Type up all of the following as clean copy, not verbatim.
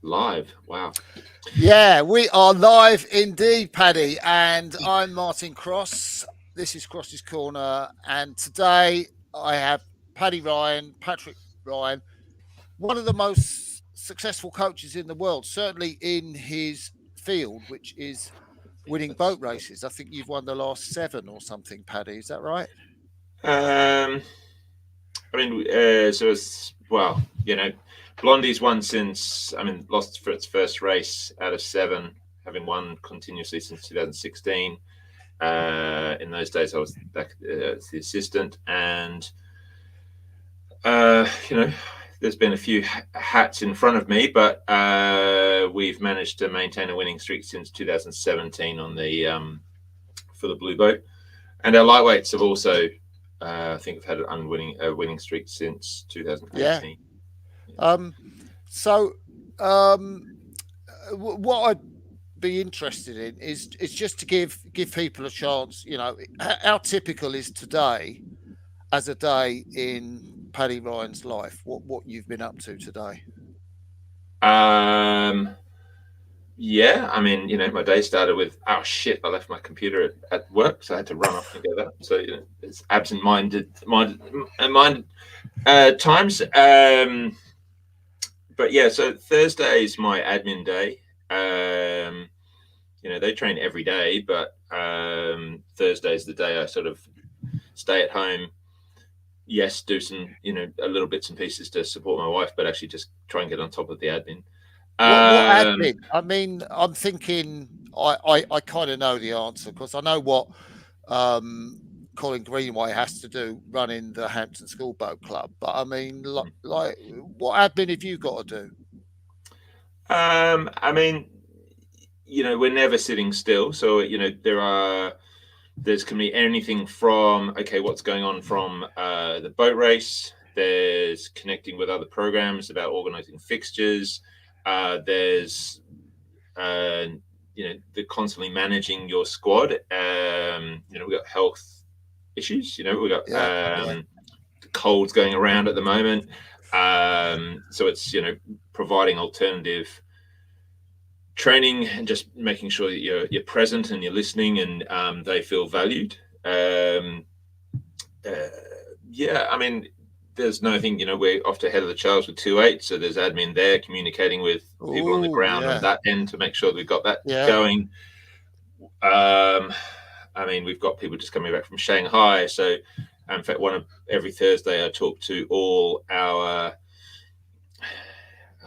Live. Wow. Yeah, we are live indeed, Paddy, and I'm Martin Cross. This is Cross's Corner, and today I have Patrick Ryan, one of the most successful coaches in the world, certainly in his field, which is winning boat races. I think you've won the last 7 or something, Paddy. Is that right? Um, I mean, so it's, well, Blondie's won since, lost for its first race out of 7, having won continuously since 2016. In those days, I was back as the assistant, and there's been a few hats in front of me, but we've managed to maintain a winning streak since 2017 on the for the Blue Boat, and our lightweights have also, I think, have had a winning streak since 2018. Yeah. So, what I'd be interested in is just to give people a chance. How typical is today as a day in Paddy Ryan's life? What you've been up to today? Yeah, my day started with, oh shit, I left my computer at work, so I had to run off and get that. So it's absent-minded times. But yeah, so Thursday is my admin day. They train every day, but Thursday is the day I sort of stay at home. Yes, do some, a little bits and pieces to support my wife, but actually just try and get on top of the admin. What admin? I'm thinking I kind of know the answer because I know what Colin Greenway has to do running the Hampton School Boat Club. But I mean, like what admin have you got to do? We're never sitting still. So, there's can be anything from, okay, what's going on from the boat race. There's connecting with other programs about organizing fixtures. There's, the constantly managing your squad. We've got health issues. We've got colds going around at the moment. So it's, providing alternative training and just making sure that you're present and you're listening and they feel valued. There's nothing, we're off to head of the Charles with 2-8, so there's admin there communicating with people on the ground on that end to make sure that we've got that going. We've got people just coming back from Shanghai, so in fact, every Thursday I talk to all our,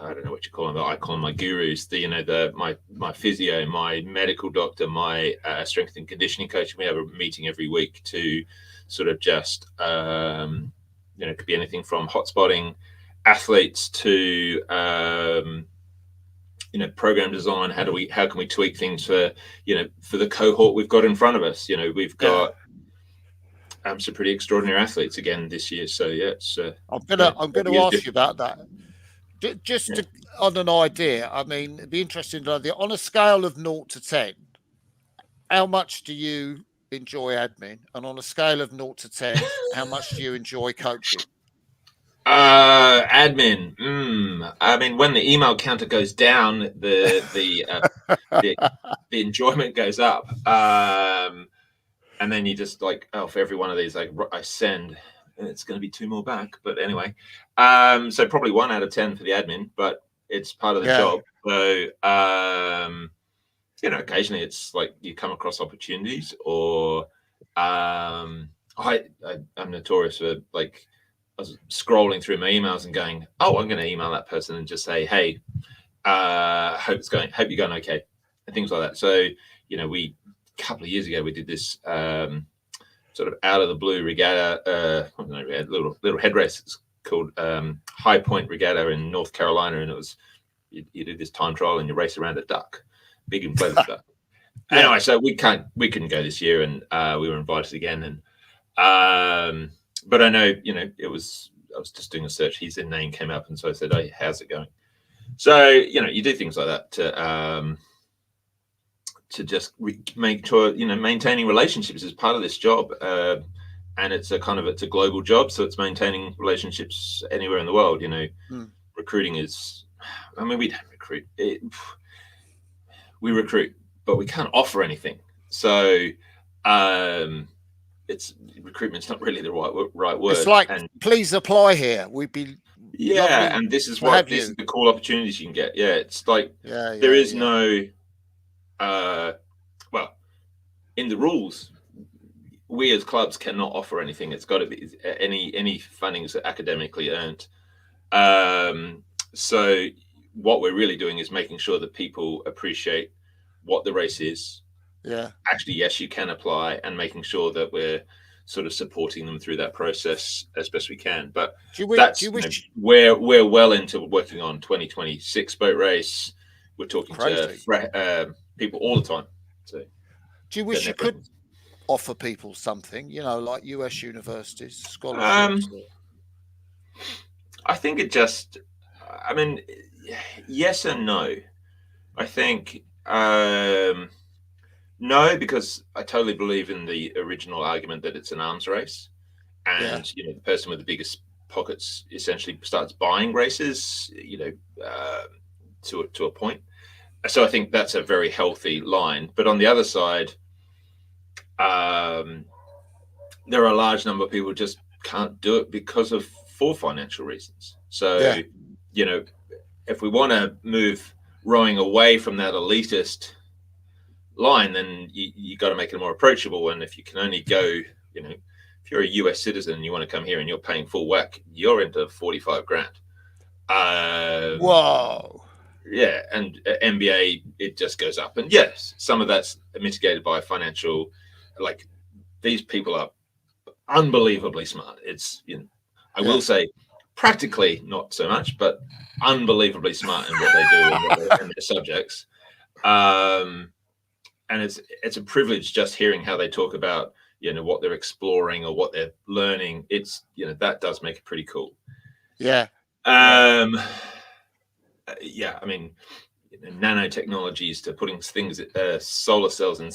I don't know what you call them, but I call them my gurus. My physio, my medical doctor, my strength and conditioning coach. We have a meeting every week to sort of just, it could be anything from hotspotting athletes to, program design. How can we tweak things for the cohort we've got in front of us? We've got some pretty extraordinary athletes again this year. So yeah, it's. I'm gonna ask you about that. Just on an idea, it'd be interesting to know, on a scale of 0 to 10, how much do you enjoy admin? And on a scale of 0 to 10, how much do you enjoy coaching? Admin. When the email counter goes down, the enjoyment goes up. And then you just like, for every one of these, I send, it's going to be 2 more back. But anyway, so probably 1 out of 10 for the admin, but it's part of the job. So, occasionally it's like you come across opportunities, or I'm notorious for, like, I was scrolling through my emails and going, oh, I'm going to email that person and just say, hey, hope you're going okay, and things like that. So, a couple of years ago, we did this sort of out of the blue regatta, little head race. It's called High Point Regatta in North Carolina, and it was you do this time trial and you race around a duck, big inflatable duck. Anyway, so we couldn't go this year, and we were invited again, and but I know, I was just doing a search. His name came up, and so I said, "Oh, how's it going?" So you do things like that to just make sure, maintaining relationships is part of this job, and it's a global job, so it's maintaining relationships anywhere in the world. Recruiting is I mean, we don't recruit. We recruit, but we can't offer anything. So it's recruitment's not really the right word. It's like, And please apply here. We'd be yeah, lovely and this is to have this you. is the cool opportunities you can get. Yeah, it's like Yeah, there yeah, is yeah. no well, in the rules, we as clubs cannot offer anything. It's got to be any funding is academically earned. So what we're really doing is making sure that people appreciate what the race is. Yeah. Actually, yes, you can apply, and making sure that we're sort of supporting them through that process as best we can. But Do you that's wish we're well into working on 2026 boat race. We're talking to crazy? people all the time. So Do you wish getting you their could presence. offer people something, like US universities, scholarships? Um, I think it just, I mean, yes and no. I think no, because I totally believe in the original argument that it's an arms race, Yeah, and the person with the biggest pockets essentially starts buying races, to a point. So I think that's a very healthy line. But on the other side, um, there are a large number of people who just can't do it because of for financial reasons. So, yeah, if we want to move rowing away from that elitist line, then you got to make it more approachable. And if you can only go, if you're a US citizen and you want to come here and you're paying full whack, you're into 45 grand. whoa, Yeah, and MBA, it just goes up. And yes, some of that's mitigated by financial, like these people are unbelievably smart. It's, I yeah. will say practically not so much, but unbelievably smart in what they do and their subjects. And it's a privilege just hearing how they talk about what they're exploring or what they're learning. It's that does make it pretty cool. Yeah, yeah, um yeah, I mean, nanotechnologies to putting things, solar cells in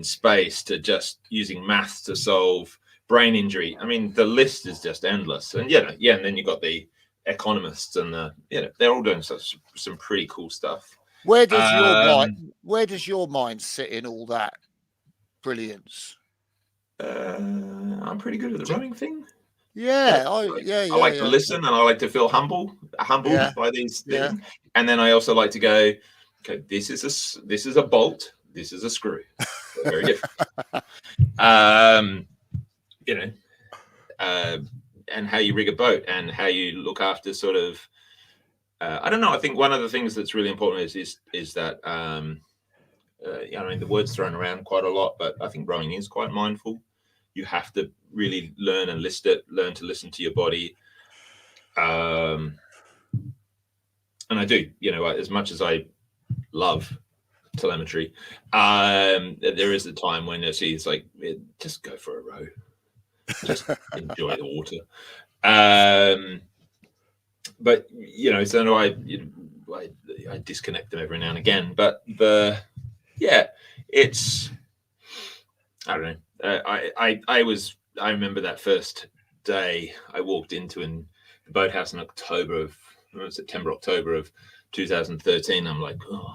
space, to just using maths to solve brain injury. I mean, the list is just endless. And and then you've got the economists and they're all doing some pretty cool stuff. Where does your mind um where does your mind sit in all that brilliance? I'm pretty good at the Do rowing thing. Yeah, Yeah, yeah, I yeah, like to yeah, listen, and I like to feel humbled yeah, by these yeah, things. And then I also like to go, okay, this is a bolt, this is a screw. They're very different. Um, you know, uh, and how you rig a boat and how you look after sort of. I don't know. I think one of the things that's really important is that I mean, the word's thrown around quite a lot, but I think rowing is quite mindful. You have to really learn and learn to listen to your body. And I do, as much as I love telemetry, there is a time when it's like, just go for a row, just enjoy the water. But so I disconnect them every now and again. But it's, I don't know. I remember that first day I walked into the boathouse in September, October of 2013. I'm like, oh,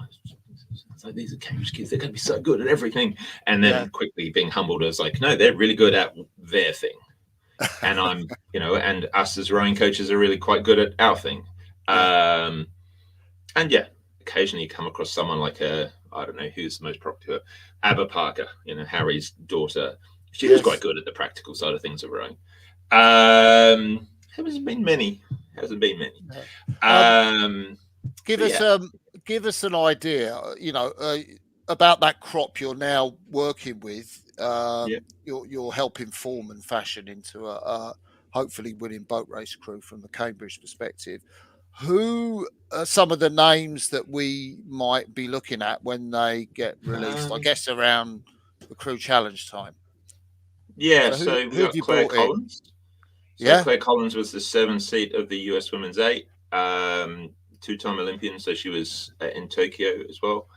it's like, these are Cambridge kids. They're going to be so good at everything. And yeah, then quickly being humbled, I was like, no, they're really good at their thing. And I'm, and us as rowing coaches are really quite good at our thing. yeah, And occasionally you come across someone like I don't know who's the most popular, Abba Parker, Harry's daughter. She was quite yes. good at the practical side of things of rowing. Hasn't been many. Yeah. Give But us yeah. give us an idea, about that crop you're now working with. Yeah. You're helping form and fashion into a hopefully winning boat race crew from the Cambridge perspective. Who are some of the names that we might be looking at when they get released? I guess around the crew challenge time. Yeah. So So we who have got you Claire brought in? Collins. So Yeah, Claire Collins was the seventh seat of the US Women's Eight, two-time Olympian. So she was in Tokyo as well.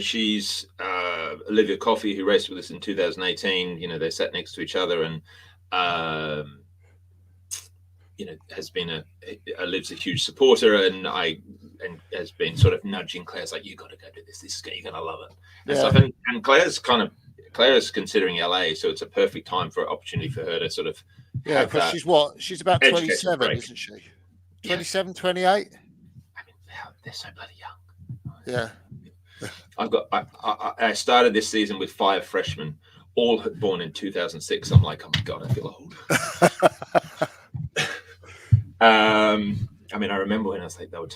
She's Olivia Coffey, who raced with us in 2018. They sat next to each other, and has been lives a huge supporter, and has been sort of nudging Claire's like, you got to go do this. You're gonna love it and stuff. And Claire's considering LA, so it's a perfect time for opportunity for her to sort of have because she's about 27, isn't she? 27, 28. I mean, they're so bloody young. Yeah. I started this season with 5 freshmen, all born in 2006. I'm like, oh my god, I feel old. I mean, I remember when I was like, they were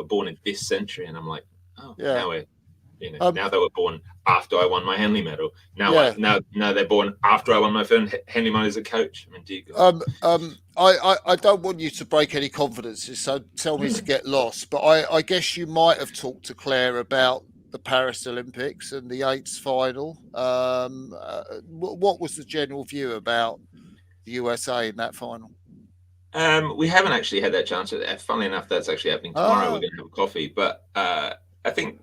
born in this century, and I'm like, oh, now we're, now they were born after I won my Henley medal. Now they're born after I won my first Henley medal as a coach. I mean, dear God. I don't want you to break any confidences, so tell me to get lost. But I guess you might have talked to Claire about the Paris Olympics and the 8s final. What was the general view about the USA in that final? We haven't actually had that chance. Funnily enough, that's actually happening tomorrow. We're going to have a coffee, but I think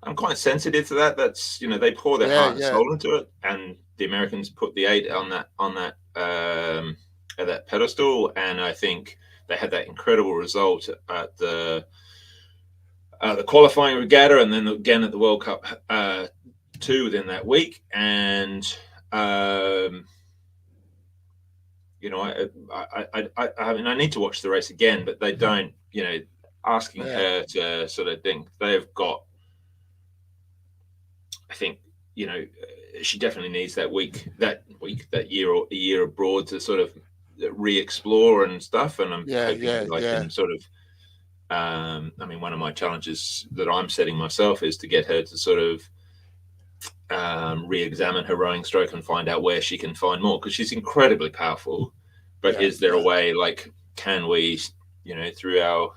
I'm quite sensitive to that. That's they pour their heart and soul into it, and the Americans put the 8 on that pedestal, and I think they had that incredible result at the qualifying regatta, and then again at the World Cup 2 within that week, and. I mean, I need to watch the race again, but they don't, asking her to sort of think they've got, I think, she definitely needs that year abroad to sort of re-explore and stuff. And I'm hoping I can sort of, I mean, one of my challenges that I'm setting myself is to get her to sort of, re-examine her rowing stroke and find out where she can find more, because she's incredibly powerful. But is there a way, like, can we, through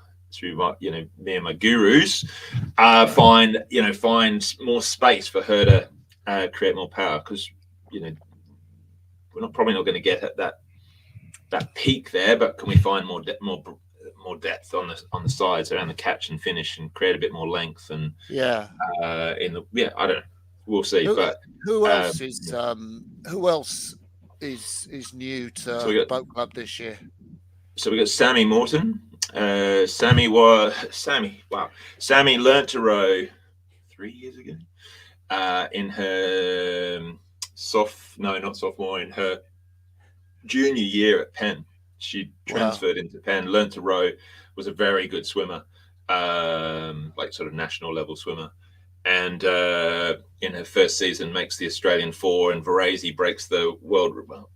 me and my gurus, find more space for her to create more power? Because we're probably not going to get at that peak there, but can we find more depth on the sides around the catch and finish and create a bit more length? And I don't know. We'll see. Who else is new to the boat club this year? So we got Sammy Morton. Sammy learnt to row 3 years ago in her in her junior year at Penn. She transferred into Penn, learnt to row, was a very good swimmer, like sort of national level swimmer. And in her first season makes the Australian 4, and Varese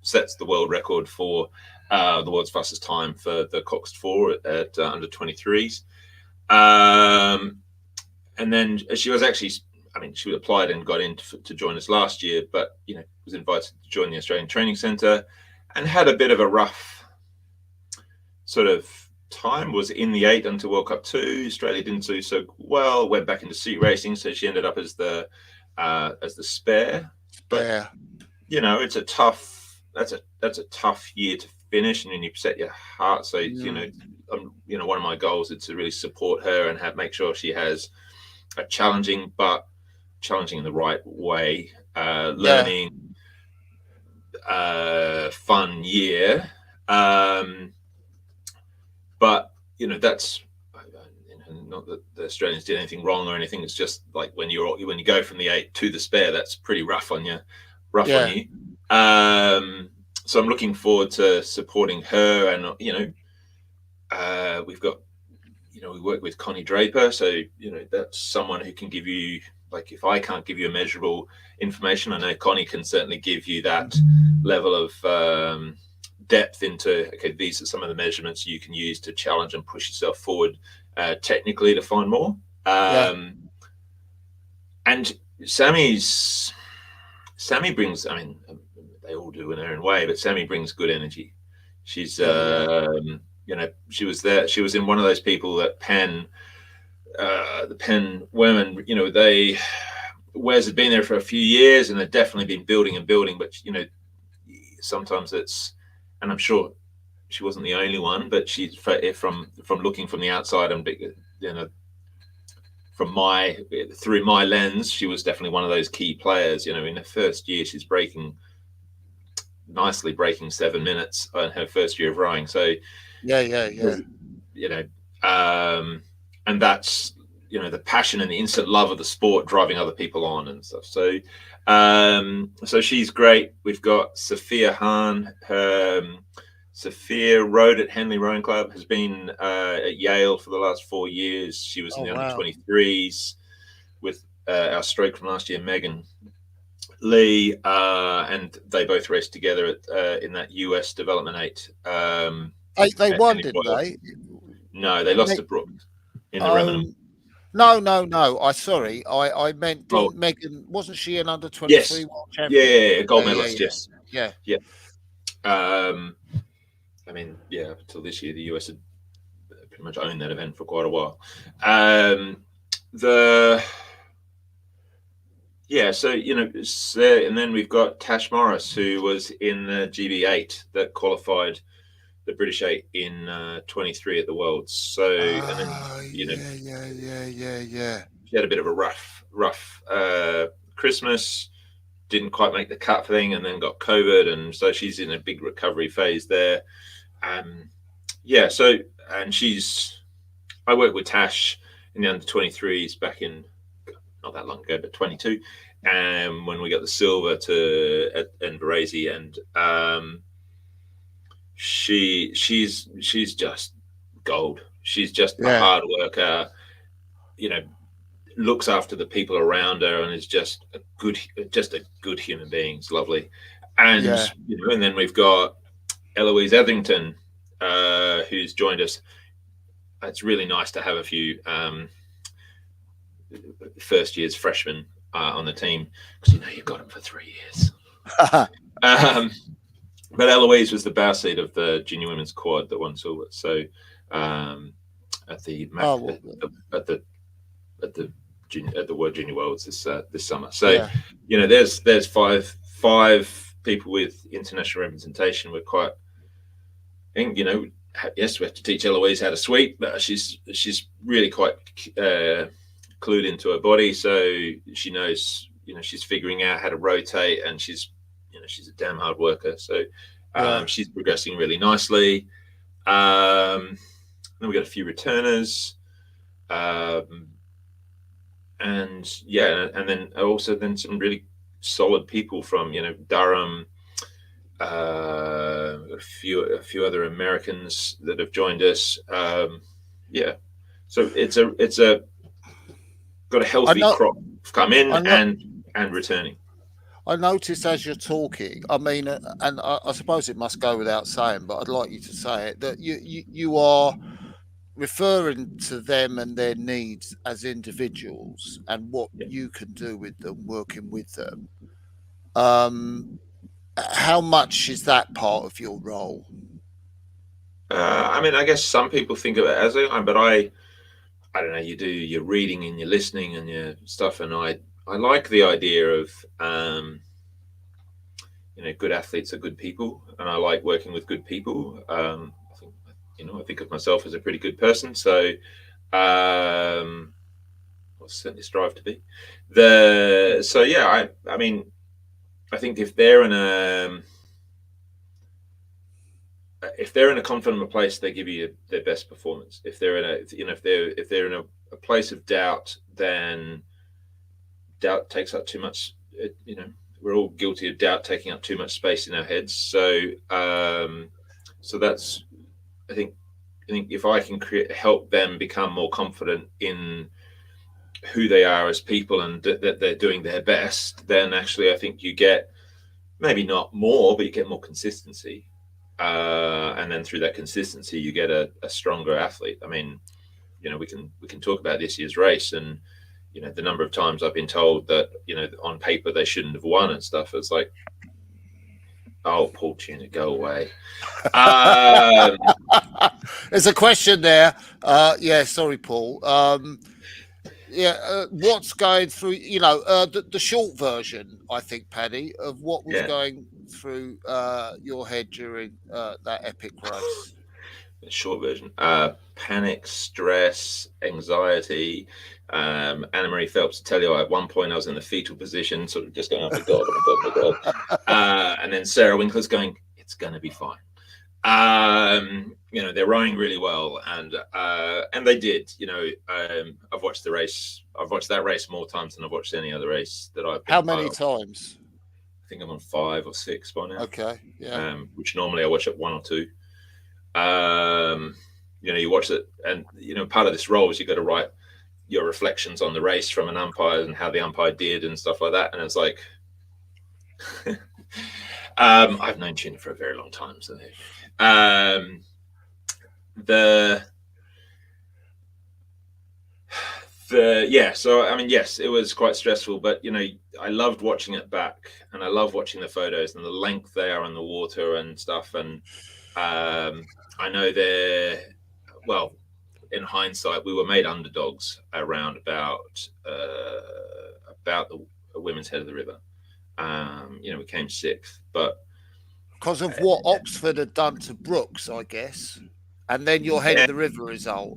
sets the world record for the world's fastest time for the Coxed 4 at under 23s. And then she was actually, she applied and got in to join us last year, but was invited to join the Australian Training Centre and had a bit of a rough sort of time. Was in the 8 until World Cup 2. Australia didn't do so well, went back into seat racing, so she ended up as the spare. But it's a tough year to finish, and then you set your heart. So one of my goals is to really support her and make sure she has a challenging in the right way, learning fun year. But that's not that the Australians did anything wrong or anything. It's just like when you go from the 8 to the spare, that's pretty rough on you. So I'm looking forward to supporting her, and we've got we work with Connie Draper, so that's someone who can give you, like, if I can't give you a measurable information, I know Connie can certainly give you that level of depth into, okay, these are some of the measurements you can use to challenge and push yourself forward technically to find more. And Sammy brings, they all do in their own way, but Sammy brings good energy. She's she was there, she was in one of those people that Penn, the Penn women, Wes had been there for a few years and they've definitely been building and building, but sometimes it's, and I'm sure she wasn't the only one, but she's from looking from the outside and through my lens, she was definitely one of those key players. In the first year, she's breaking nicely breaking 7 minutes in her first year of rowing. So, yeah. you know, and that's, the passion and the instant love of the sport driving other people on and stuff. So, so she's great. We've got Sophia Hahn. Sophia rowed at Henley Rowing Club, has been at Yale for the last 4 years. She was in the under 23s with our stroke from last year, Megan Lee, and they both raced together at in that US Development 8. They won, didn't they? No, they lost to Brooke in the Remenham. No. I meant, didn't Megan, wasn't she an under 23 yes. world champion? Yeah, gold medalist. Yeah. I mean, up until this year, the US had pretty much owned that event for quite a while. And then we've got Tash Morris, who was in the GB8 that qualified the British 8 in 23 at the Worlds. So, and then she had a bit of a rough Christmas, didn't quite make the cut thing, and then got COVID, and so she's in a big recovery phase there. So, and I worked with Tash in the under 23s back in, not that long ago, but 22, and when we got the silver in Varese, and she's just gold. She's just a hard worker, looks after the people around her, and is just a good human being. It's lovely. And and then we've got Eloise Etherington, who's joined us. It's really nice to have a few first year's freshmen on the team, because you've got them for 3 years. But Eloise was the bow seat of the junior women's quad that won silver. So at the World Junior Worlds this summer. So there's five people with international representation. We're quite, I think, yes, we have to teach Eloise how to sweep, but she's really quite clued into her body, so she knows, she's figuring out how to rotate, and she's a damn hard worker. So she's progressing really nicely. Then we got a few returners, and then some really solid people from Durham. A few other Americans that have joined us. So it's got a healthy crop come in and returning. I noticed as you're talking, I mean, and I suppose it must go without saying, but I'd like you to say it, that you are referring to them and their needs as individuals and what you can do with them, working with them. How much is that part of your role? I mean, I guess some people think of it as but I don't know. You do your reading and your listening and your stuff, and I like the idea of good athletes are good people, and I like working with good people. I think of myself as a pretty good person, so I'll certainly strive to be. I mean, I think if they're in a confident place, they give you their best performance. If they're in a place of doubt, then doubt takes up too much. We're all guilty of doubt taking up too much space in our heads. So that's, I think if I can help them become more confident in who they are as people and that they're doing their best, then actually I think you get maybe not more, but you get more consistency. And then through that consistency, you get a stronger athlete. I mean, we can talk about this year's race, and the number of times I've been told that on paper they shouldn't have won and stuff. It's like, oh, Paul Tunick, go away. There's a question there. Sorry, Paul. What's going through? The short version, I think, Paddy, of what was going through your head during that epic race. short version. Panic, stress, anxiety. Anna Marie Phelps will tell you, at one point I was in the fetal position, sort of just going, oh my God, oh my God, oh my God. And then Sarah Winkler's going, it's going to be fine. They're rowing really well, and they did. I've watched the race. I've watched that race more times than I've watched any other race that I've been. How many times? I think I'm on 5 or 6 by now. Okay, yeah. Which normally I watch at 1 or 2. You watch it, and part of this role is you got to write your reflections on the race from an umpire and how the umpire did and stuff like that. And it's like, I've known Tuna for a very long time, so so I mean, yes, it was quite stressful, but I loved watching it back, and I love watching the photos and the length they are in the water and stuff. And I know in hindsight, we were made underdogs around about the women's head of the river. We came 6th, but because of what Oxford had done to Brooks, I guess, and then your head of the river result.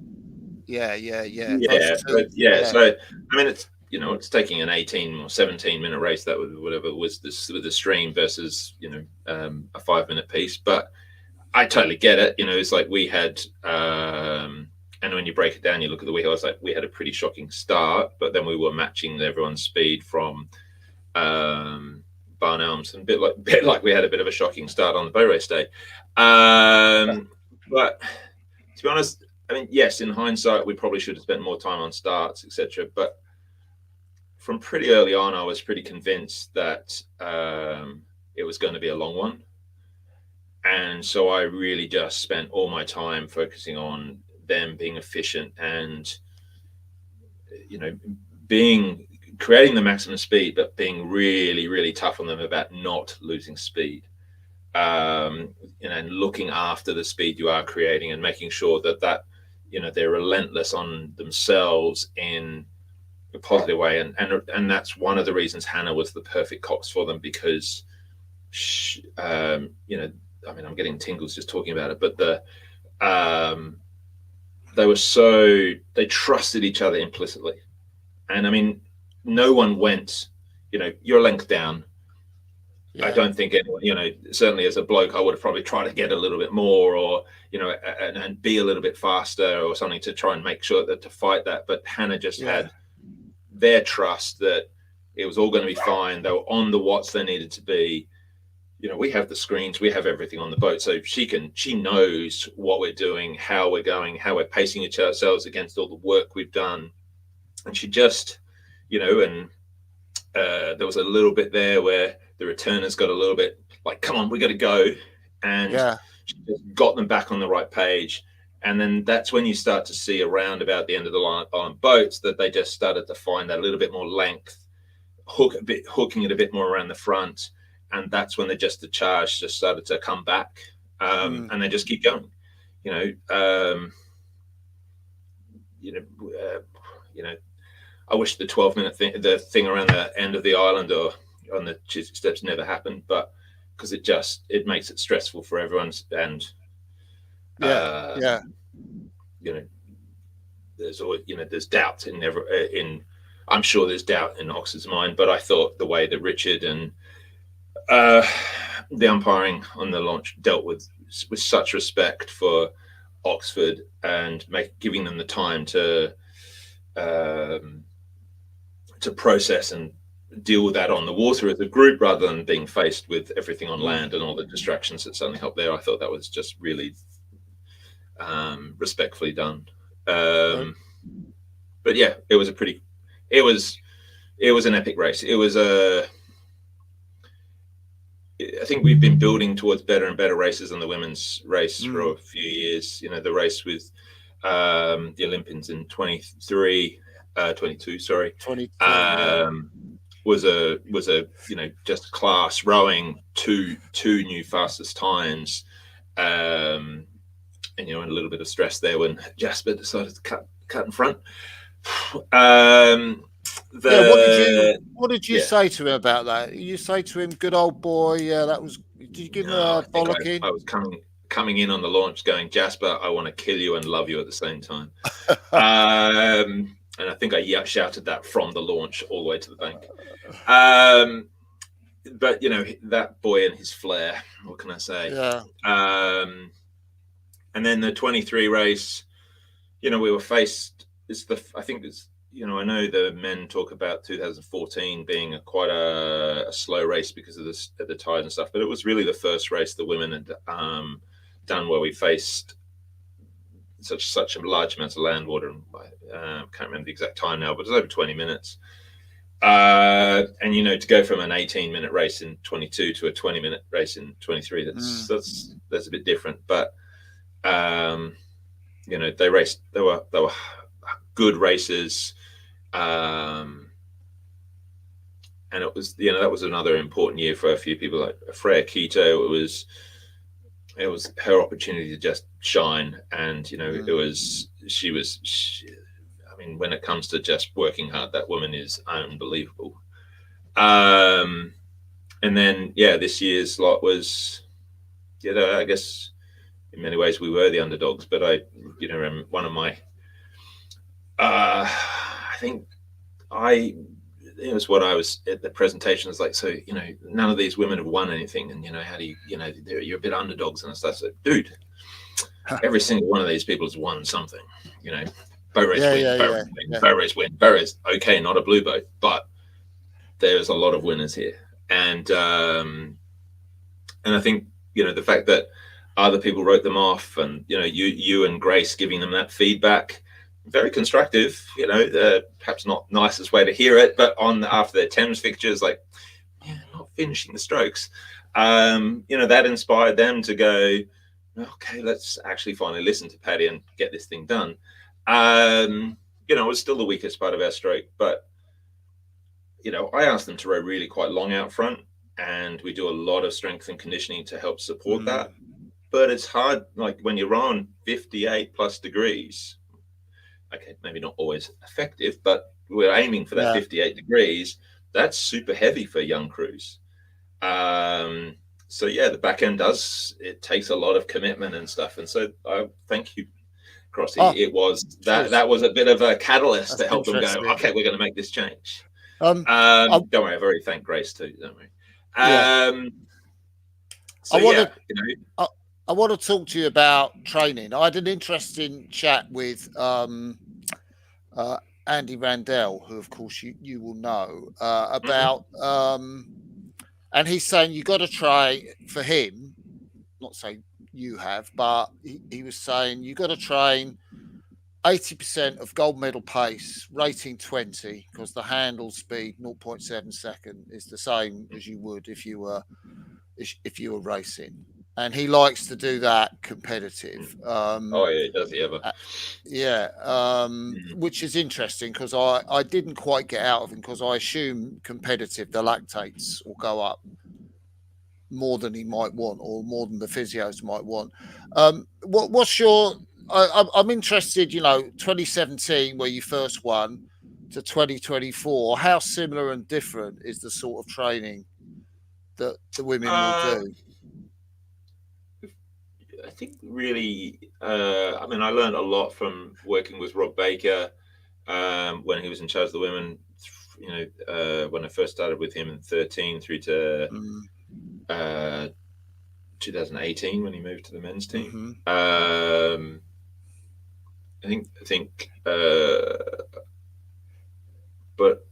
Yeah. So I mean, it's taking an 18 or 17-minute race, that was whatever it was, with the stream versus a 5-minute piece. But I totally get it. It's like we had, and when you break it down, you look at the wheel. It's like we had a pretty shocking start, but then we were matching everyone's speed from Barn Elms, and a bit like we had a bit of a shocking start on the bow race day. But to be honest, I mean, yes, in hindsight, we probably should have spent more time on starts, etc. But from pretty early on, I was pretty convinced that it was going to be a long one. And so I really just spent all my time focusing on them being efficient and, creating the maximum speed, but being really, really tough on them about not losing speed. And looking after the speed you are creating and making sure that they're relentless on themselves in a positive way. And that's one of the reasons Hannah was the perfect cox for them, because I mean, I'm getting tingles just talking about it, but they trusted each other implicitly. And I mean, no one went, you're a length down. Yeah. I don't think anyone, certainly as a bloke, I would have probably tried to get a little bit more, or, and be a little bit faster or something to try and make sure that to fight that. But Hannah just had their trust that it was all going to be fine. They were on the watts they needed to be. We have the screens, we have everything on the boat, so she knows what we're doing, how we're going, how we're pacing ourselves against all the work we've done. And she just, and there was a little bit there where the returners got a little bit like, come on, we got to go. And she just got them back on the right page. And then that's when you start to see around about the end of the line on boats that they just started to find that little bit more length, hooking it a bit more around the front. And that's when the charge just started to come back, and they just keep going. I wish the 12-minute thing, the thing around the end of the island or on the Chiswick Steps, never happened, but because it makes it stressful for everyone. And there's always there's doubt in I'm sure there's doubt in Oxford's mind, but I thought the way that Richard and the umpiring on the launch dealt with such respect for Oxford and giving them the time to process and deal with that on the water as a group, rather than being faced with everything on land and all the distractions that suddenly helped there. I thought that was just really respectfully done. But yeah, it was an epic race. It was I think we've been building towards better and better races on the women's race for a few years. The race with the Olympians in 22, sorry. 22, was a just class rowing two new fastest times. And a little bit of stress there when Jasper decided to cut in front. What did you say to him about that? You say to him, "Good old boy." Yeah, that was. Did you give him a bollocking? I was coming. coming in on the launch going, Jasper, I want to kill you and love you at the same time. And I think I shouted that from the launch all the way to the bank. But that boy and his flair, what can I say? Yeah. And then the 23 race, we were faced. I know the men talk about 2014 being quite a slow race because of the tide and stuff, but it was really the first race the women had done where we faced such a large amount of land water. And I can't remember the exact time now, but it was over 20 minutes. And to go from an 18-minute race in 22 to a 20-minute race in 23, that's a bit different. But they raced. They were good races, and it was that was another important year for a few people. Like Freya Keto, it was her opportunity to just shine, and I mean, when it comes to just working hard, that woman is unbelievable. And then this year's lot was, I guess in many ways we were the underdogs, but one of my I think it was what I was at the presentation. It's like, so none of these women have won anything, and how do you you're a bit underdogs and stuff. So, dude, every single one of these people has won something. Bow race win, bow race win, bow race. Okay, not a blue boat, but there's a lot of winners here, and I think the fact that other people wrote them off, and you and Grace giving them that feedback. Very constructive, perhaps not nicest way to hear it, but after their Thames fixtures, like, not finishing the strokes, that inspired them to go, okay, let's actually finally listen to Paddy and get this thing done. It was still the weakest part of our stroke, but I asked them to row really quite long out front, and we do a lot of strength and conditioning to help support that. But it's hard, like when you're on 58 plus degrees. Okay, maybe not always effective, but we're aiming for that 58 degrees. That's super heavy for young crews. So the back end it takes a lot of commitment and stuff. And so thank you, Crossy. It was that was a bit of a catalyst to help them go, okay, we're going to make this change. Don't worry, I've already thanked Grace too, don't worry. I want to talk to you about training. I had an interesting chat with Andy Randell, who, of course, you will know, about, and he's saying you got to train for him, not saying you have, but he was saying you got to train 80% of gold medal pace, rating 20, because the handle speed 0.7 second is the same as you would if you were racing. And he likes to do that competitive. Does he ever? Which is interesting because I didn't quite get out of him because I assume competitive, the lactates will go up more than he might want or more than the physios might want. What's your... I'm interested, 2017 where you first won to 2024, how similar and different is the sort of training that the women will do? I think really, I learned a lot from working with Rob Baker when he was in charge of the women, when I first started with him in 13 through to 2018 when he moved to the men's team. I think, but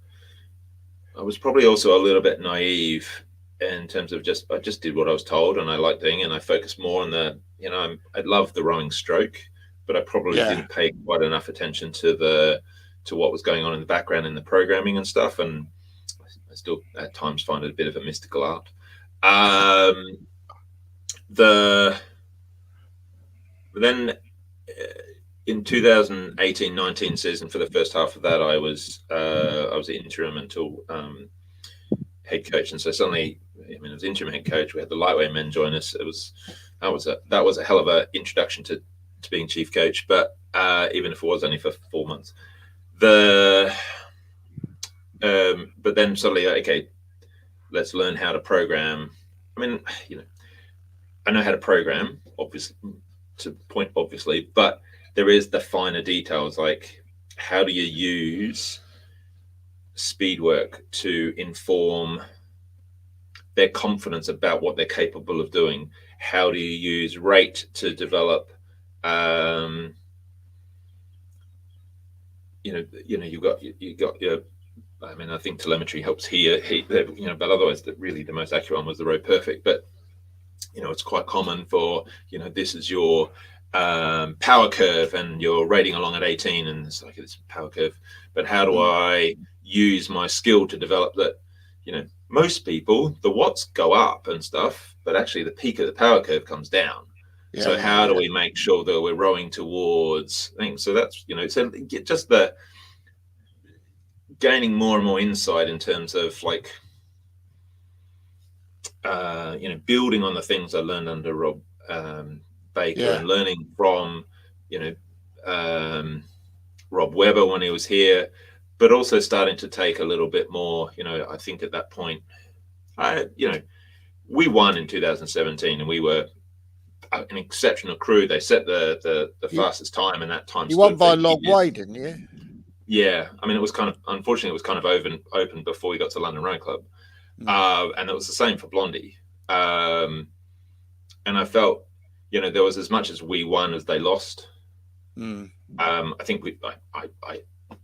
I was probably also a little bit naive in terms of I just did what I was told and I liked doing, and I focused more on the, I love the rowing stroke, but I probably didn't pay quite enough attention to what was going on in the background in the programming and stuff. And I still at times find it a bit of a mystical art. Then in 2018-19 season, for the first half of that, I was interim until head coach, and so suddenly, I was interim head coach. We had the lightweight men join us. That was a hell of a introduction to being chief coach. But even if it was only for 4 months, but then suddenly, okay, let's learn how to program. I know how to program, obviously to point obviously, but there is the finer details, like how do you use speed work to inform their confidence about what they're capable of doing? How do you use rate to develop you've got your, I mean, I think telemetry helps here, but otherwise, really the most accurate one was the road perfect. But it's quite common for this is your power curve, and you're rating along at 18, and it's like it's power curve. But how do I use my skill to develop that? Most people, the watts go up and stuff, but actually the peak of the power curve comes down. So how do we make sure that we're rowing towards things? So that's so just the gaining more and more insight in terms of like building on the things I learned under Rob Baker, and learning from Rob Webber when he was here, but also starting to take a little bit more. I think at that point, we won in 2017, and we were an exceptional crew. They set the fastest time, and that time you won by a long way, didn't you? Yeah, I mean, it was unfortunately it was kind of open before we got to London Road Club, and it was the same for Blondie. And I felt, there was as much as we won as they lost. I think I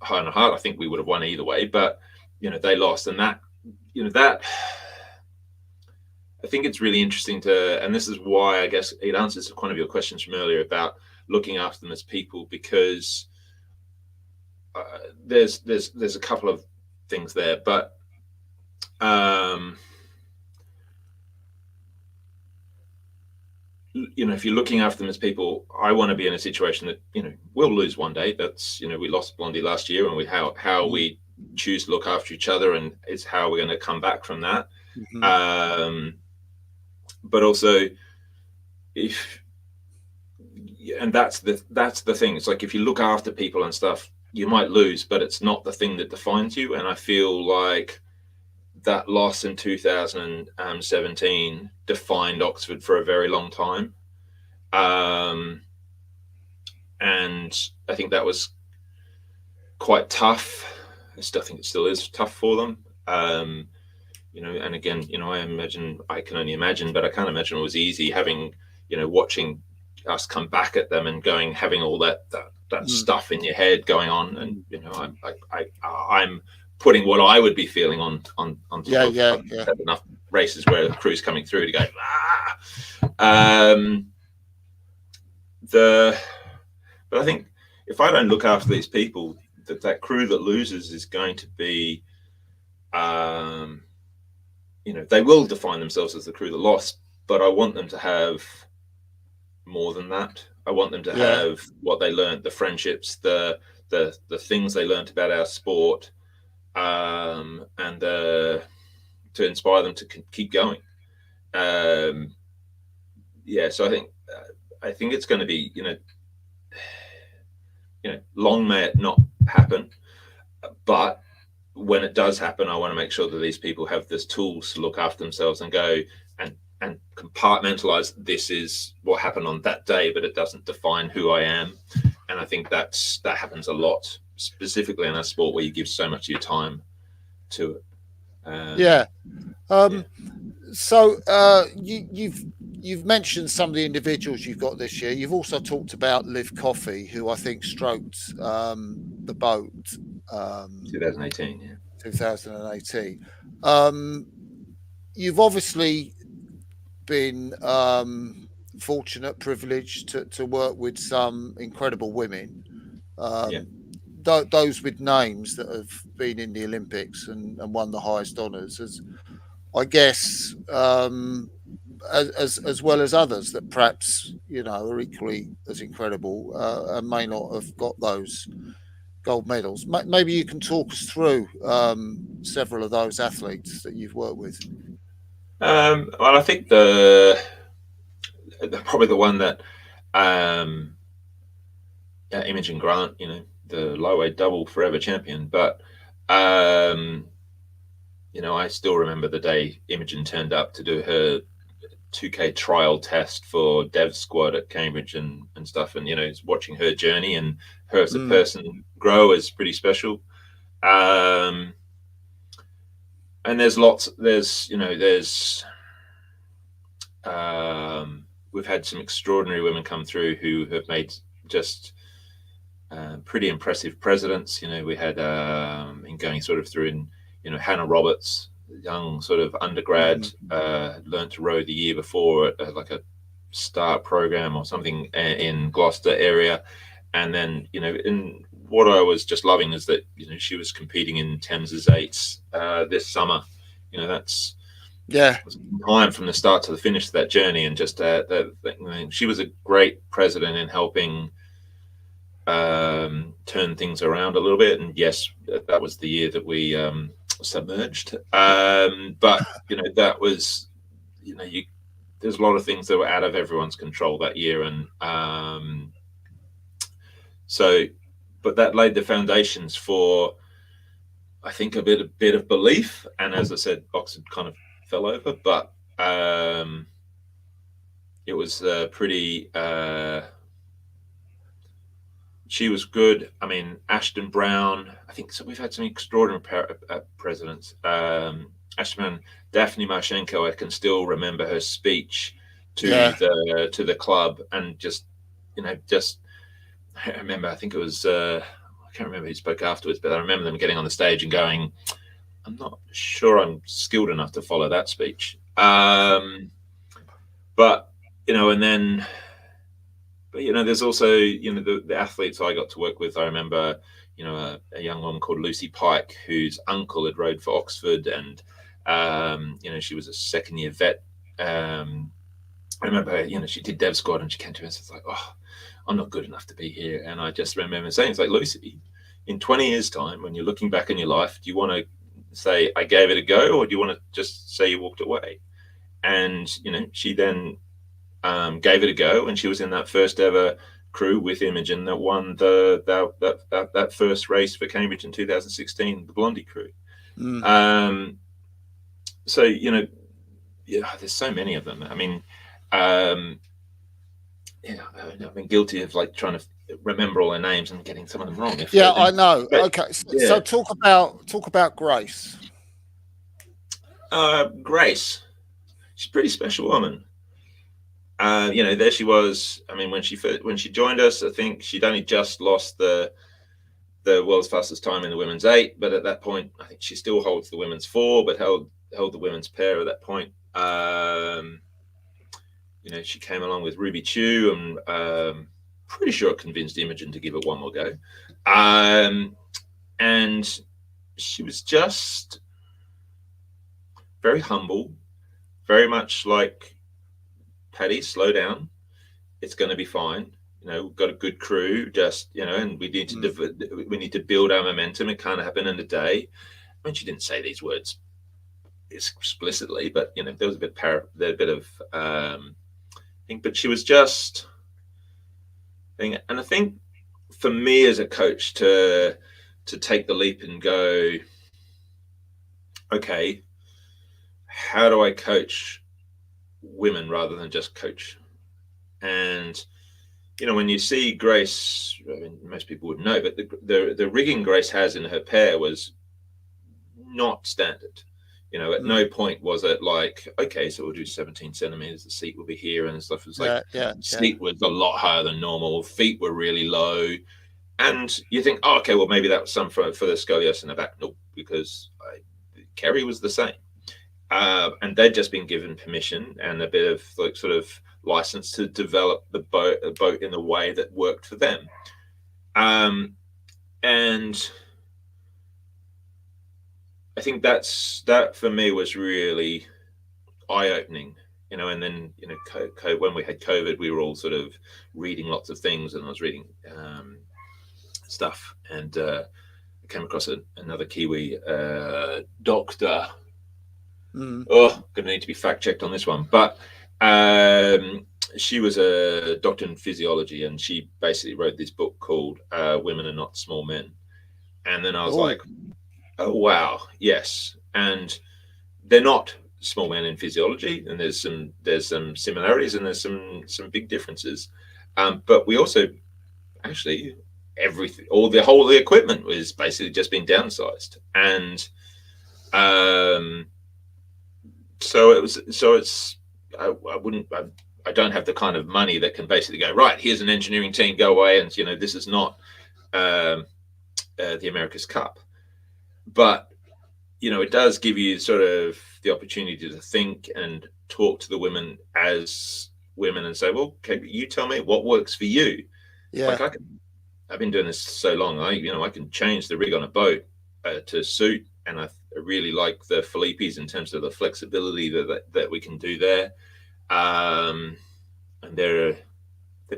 heart and heart, I think we would have won either way, but they lost, and that I think it's really interesting and this is why I guess it answers one of your questions from earlier about looking after them as people, because there's a couple of things there, but if you're looking after them as people, I want to be in a situation that we'll lose one day. That's we lost Blondie last year, and how we choose to look after each other, and it's how we're going to come back from that. But also, that's the thing. It's like if you look after people and stuff, you might lose, but it's not the thing that defines you. And I feel like that loss in 2017 defined Oxford for a very long time. And I think that was quite tough. I still think it still is tough for them. And again, I can only imagine, but I can't imagine it was easy having, watching us come back at them and having all that stuff in your head going on. And, I'm putting what I would be feeling on top of enough races where the crew's coming through to go, but I think if I don't look after these people, that crew that loses is going to be, they will define themselves as the crew that lost, but I want them to have more than that. I want them to have what they learned, the friendships, the things they learned about our sport, and to inspire them to keep going. So I think it's going to be, long may it not happen, but when it does happen, I want to make sure that these people have this tools to look after themselves and go and compartmentalize. This is what happened on that day, but it doesn't define who I am. And I think that happens a lot, specifically in our sport where you give so much of your time to it. So you've mentioned some of the individuals you've got this year. You've also talked about Liv Coffey, who I think stroked the boat. 2018. 2018. You've obviously been fortunate, privileged to work with some incredible women. Those with names that have been in the Olympics and won the highest honours, as I guess, as well as others that perhaps are equally as incredible and may not have got those gold medals. Maybe you can talk us through several of those athletes that you've worked with. Well, I think probably the one that Imogen Grant, the lightweight double forever champion, but I still remember the day Imogen turned up to do her 2K trial test for Dev Squad at Cambridge and stuff, and watching her journey and her as a person grow is pretty special. And there's we've had some extraordinary women come through who have made just pretty impressive presidents. We had in going sort of through in Hannah Roberts, young sort of undergrad, learned to row the year before at like a start program or something in Gloucester area. And then, in what I was just loving is that, she was competing in Thames's eights this summer. That's time from the start to the finish of that journey. And just she was a great president in helping turn things around a little bit. And yes, that was the year that we submerged. But that was, there's a lot of things that were out of everyone's control that year. And but that laid the foundations for, I think, a bit of belief. And as I said, Oxford kind of fell over, but it was pretty. She was good. I mean, Ashton Brown. I think so. We've had some extraordinary presidents. Ashton Brown, Daphne Marchenko. I can still remember her speech to the club, and just. I remember. I think it was. I can't remember who spoke afterwards, but I remember them getting on the stage and going, "I'm not sure I'm skilled enough to follow that speech." But and then. But there's also the athletes I got to work with. I remember a young woman called Lucy Pike, whose uncle had rowed for Oxford, and she was a second year vet. I remember she did Dev Squad, and she came to me and said, like, "Oh, I'm not good enough to be here." And I just remember saying, "It's like, Lucy, in 20 years' time, when you're looking back in your life, do you want to say I gave it a go, or do you want to just say you walked away?" And she then gave it a go, and she was in that first ever crew with Imogen that won that first race for Cambridge in 2016, the Blondie crew. So there's so many of them. I mean, I've been guilty of like trying to remember all their names and getting some of them wrong. I know. But, okay, so talk about Grace. Grace, she's a pretty special woman. There she was. I mean, when she joined us, I think she'd only just lost the world's fastest time in the women's 8, but at that point, I think she still holds the women's 4, but held the women's pair at that point. She came along with Ruby Chu, and pretty sure it convinced Imogen to give it one more go. And she was just very humble, very much like, Paddy, slow down. It's going to be fine. We've got a good crew. Just and we need to build our momentum. It can't happen in a day. I mean, she didn't say these words explicitly, but there was a bit of thing. But she was just thing. And I think for me as a coach to take the leap and go, okay, how do I coach women rather than just coach? And when you see Grace, I mean, most people would know, but the rigging Grace has in her pair was not standard. At no point was it like, okay, so we'll do 17 centimeters, the seat will be here and stuff. It was like seat was a lot higher than normal, feet were really low, and you think, oh, okay, well maybe that was some for the scoliosis in the back. Nope, because Kerry was the same. And they'd just been given permission and a bit of like sort of license to develop the boat in the way that worked for them. And I think that for me was really eye-opening, and then, when we had COVID, we were all sort of reading lots of things, and I was reading stuff, and I came across another Kiwi doctor. Oh, gonna need to be fact checked on this one, but she was a doctor in physiology, and she basically wrote this book called "Women Are Not Small Men," and then I was like, oh wow, yes, and they're not. small men in physiology, and there's some similarities, and there's some big differences. But we also actually everything, the equipment was basically just being downsized, and I don't have the kind of money that can basically go, right, here's an engineering team, go away, and this is not the America's Cup, but it does give you sort of the opportunity to think and talk to the women as women and say, well, okay, you tell me what works for you. Yeah. Like I've been doing this so long, I can change the rig on a boat to suit, and I really like the Philippi's in terms of the flexibility that we can do there. And they're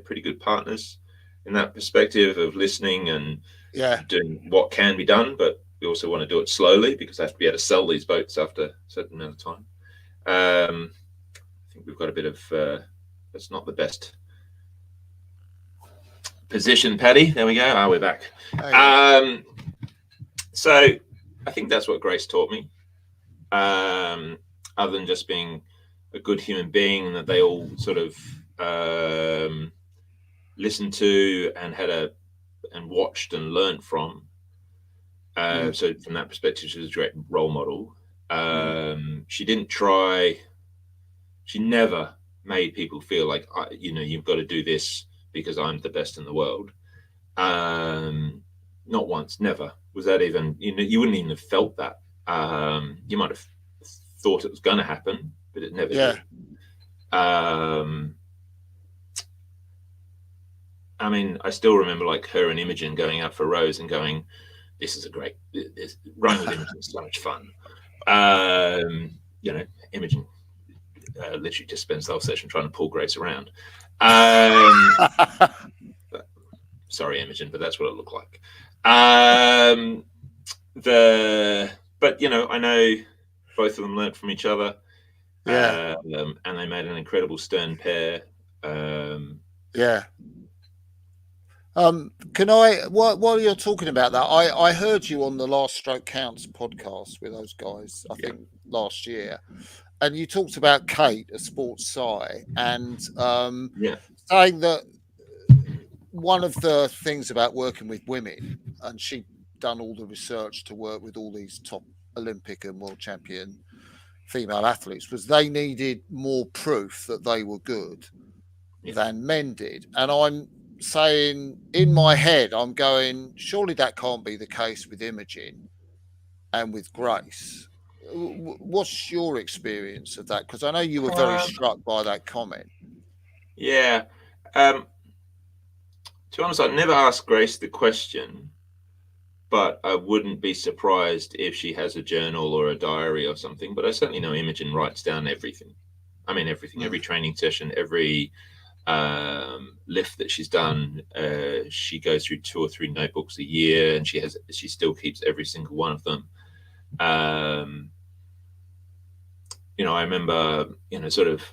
pretty good partners in that perspective of listening and doing what can be done, but we also want to do it slowly because I have to be able to sell these boats after a certain amount of time. I think we've got a bit of that's not the best position, Paddy. There we go. We're back. So I think that's what Grace taught me. Other than just being a good human being, and that they all sort of listened to and and watched and learned from. So from that perspective, she was a great role model. She never made people feel like, you've got to do this because I'm the best in the world. Not once, never. Was that even, you wouldn't even have felt that. You might have thought it was going to happen, but it never did. I mean, I still remember like her and Imogen going out for rows and going, this is rowing with Imogen is so much fun. Imogen literally just spends the whole session trying to pull Grace around. Sorry, Imogen, but that's what it looked like. But I know both of them learnt from each other. And they made an incredible stern pair. While you're talking about that, I heard you on the Last Stroke Counts podcast with those guys, I think last year, and you talked about Kate, a sports sci, and saying that one of the things about working with women, and she'd done all the research to work with all these top Olympic and world champion female athletes, was they needed more proof that they were good than men did. And I'm saying in my head, I'm going, surely that can't be the case with Imogen and with Grace. What's your experience of that? Because I know you were very struck by that comment. Yeah. To be honest, I never asked Grace the question, but I wouldn't be surprised if she has a journal or a diary or something. But I certainly know Imogen writes down everything. I mean, everything, every training session, every lift that she's done. She goes through 2 or 3 notebooks a year, and she still keeps every single one of them. I remember, sort of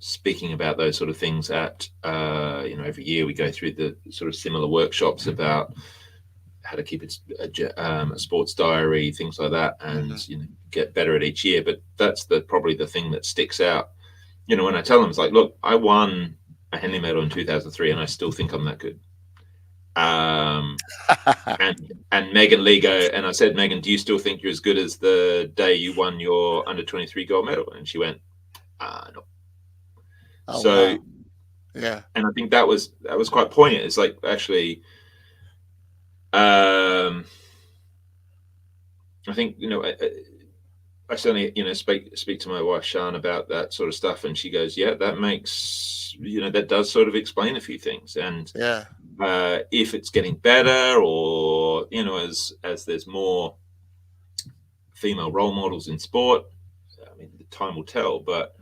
speaking about those sort of things at, every year we go through the sort of similar workshops about how to keep a sports diary, things like that, and get better at each year. But that's probably the thing that sticks out. When I tell them, it's like, look, I won a Henley medal in 2003, and I still think I'm that good. And Megan Lee and I said, Megan, do you still think you're as good as the day you won your under 23 gold medal? And she went, no. Oh, so, wow. Yeah. And I think that was quite poignant. It's like, actually, I think, I certainly, speak to my wife, Sian, about that sort of stuff. And she goes, yeah, that makes, that does sort of explain a few things. And if it's getting better, or, as there's more female role models in sport, I mean, the time will tell. But,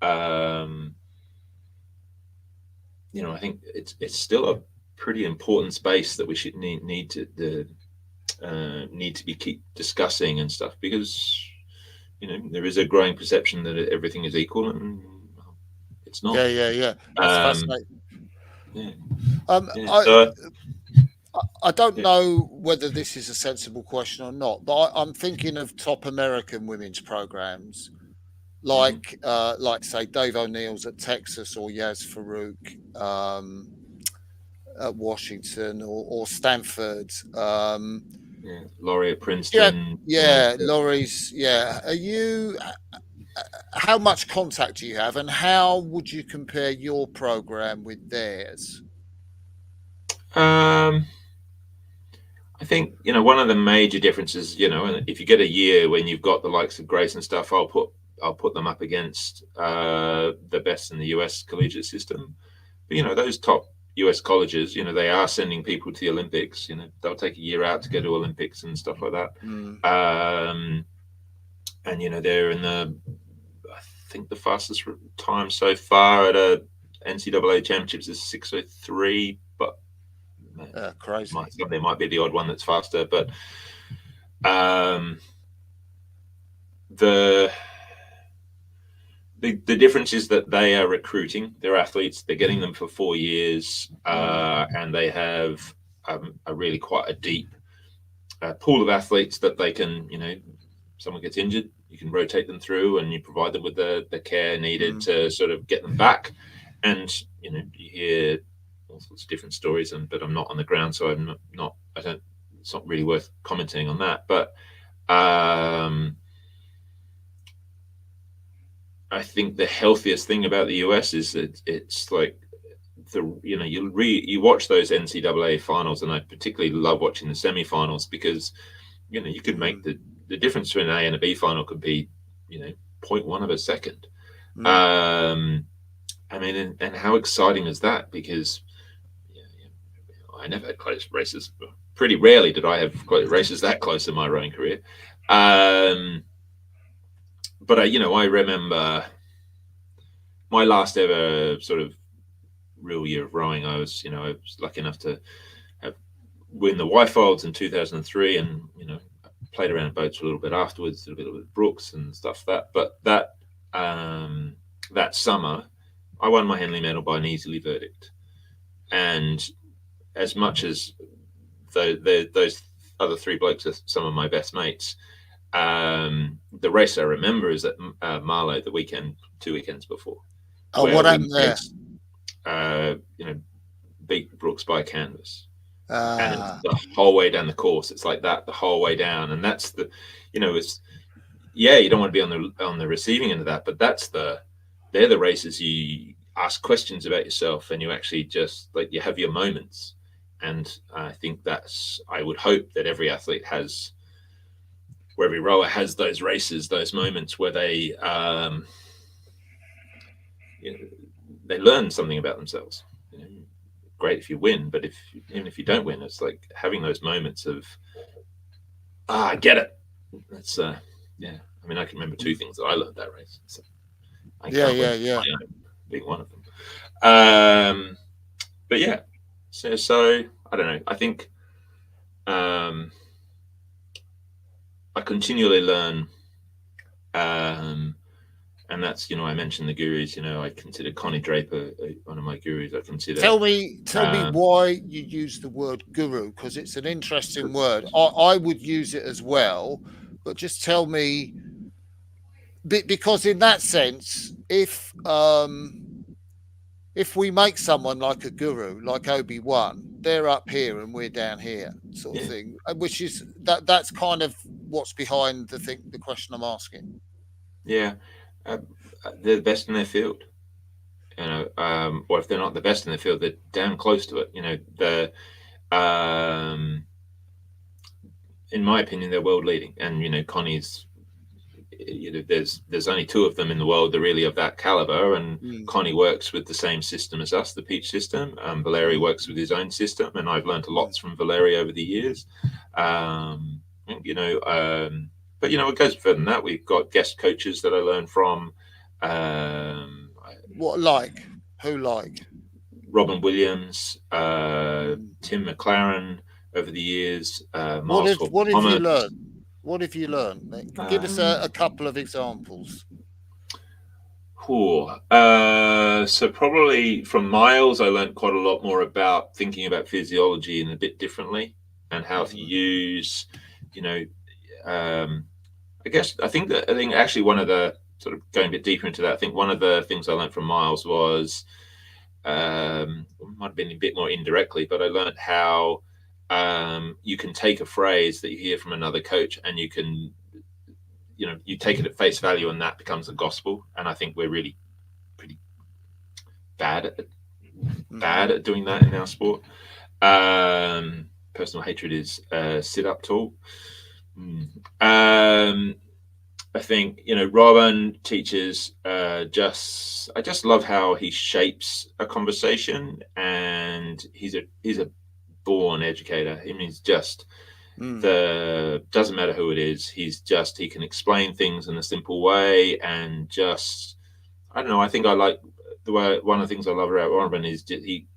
I think it's still a pretty important space that we should need to keep discussing and stuff, because there is a growing perception that everything is equal, and it's not. Yeah. That's fascinating. I don't know whether this is a sensible question or not, but I'm thinking of top American women's programs, like say Dave O'Neill's at Texas or Yaz Farouk at Washington or Stanford. Laurie at Yeah, Princeton. yeah, Laurie's. Yeah, are you? How much contact do you have, and how would you compare your program with theirs? I think one of the major differences, if you get a year when you've got the likes of Grace and stuff, I'll put them up against the best in the US collegiate system. But those top US colleges, they are sending people to the Olympics. They'll take a year out to go to Olympics and stuff like that. And they're in I think the fastest time so far at a NCAA championships is 6:03, but crazy. There might be the odd one that's faster, but the difference is that they are recruiting their athletes. They're getting them for 4 years, and they have a really quite a deep pool of athletes that they can, someone gets injured, you can rotate them through, and you provide them with the care needed to sort of get them back. And you hear all sorts of different stories, but I'm not on the ground, so it's not really worth commenting on that. But I think the healthiest thing about the US is that it's like you watch those NCAA finals, and I particularly love watching the semifinals because you could make the difference between an A and a B final could be 0.1 of a second. I mean, and how exciting is that? Because I never had close races. Pretty rarely did I have races that close in my rowing career. But I remember my last ever sort of real year of rowing. I was lucky enough to win the Y-Folds in 2003, and played around in boats a little bit afterwards, a little bit with Brooks and stuff. But that summer, I won my Henley medal by an easily verdict, and as much as those other three blokes are some of my best mates. The race I remember is at Marlow the 2 weekends before. Oh, what happened there? Beat Brooks by a canvas, and it's the whole way down the course. It's like that the whole way down, and that's the, it's you don't want to be on the receiving end of that, but they're the races you ask questions about yourself, and you actually just you have your moments, and I think I would hope that every athlete has. Where every rower has those races, those moments where they learn something about themselves. Great if you win, but even if you don't win, it's like having those moments of, I get it. That's I mean, I can remember 2 things that I learned that race. So being one of them. But yeah, so I don't know. I think. I continually learn, and that's I mentioned the gurus. I consider Connie Draper one of my gurus. I consider. Tell me why you use the word guru, because it's an interesting word. I would use it as well, but just tell me, because in that sense, if we make someone like a guru, like Obi-Wan, they're up here and we're down here, sort of thing, which is that's kind of what's behind the question I'm asking. Yeah, they're the best in their field, or if they're not the best in their field, they're damn close to it. In my opinion, they're world leading, and Connie's. There's only 2 of them in the world that are really of that caliber, and Connie works with the same system as us, the Peach system. Valeri works with his own system, and I've learned a lot from Valeri over the years. But it goes further than that. We've got guest coaches that I learn from. Who like? Robin Williams, Tim McLaren over the years. What have you learned? What have you learned? Give us a couple of examples. Poor. So probably from Miles, I learned quite a lot more about thinking about physiology in a bit differently and how to use, you know, I think actually one of the sort of going a bit deeper into that, I think one of the things I learned from Miles was, might have been a bit more indirectly, but I learned how you can take a phrase that you hear from another coach and you can, you take it at face value and that becomes the gospel. And I think we're really pretty bad at doing that in our sport. Personal hatred is sit up tall. I think, Robin teaches I just love how he shapes a conversation, and he's a born educator. I mean, he's just doesn't matter who it is. He can explain things in a simple way, and I don't know. I think I like the way, one of the things I love about Robin is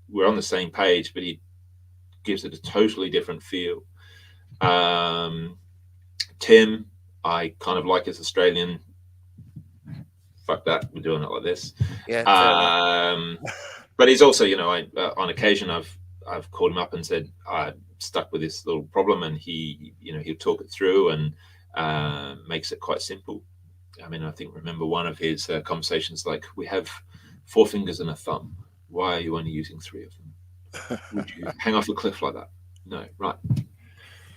we're on the same page, but he gives it a totally different feel. Tim, I kind of like his Australian. Fuck that, we're doing it like this. Yeah. But he's also, on occasion I've called him up and said I'm stuck with this little problem, and he'll talk it through and makes it quite simple. I mean, remember one of his conversations like, we have 4 fingers and a thumb. Why are you only using 3 of them? Would you hang off a cliff like that? No, right.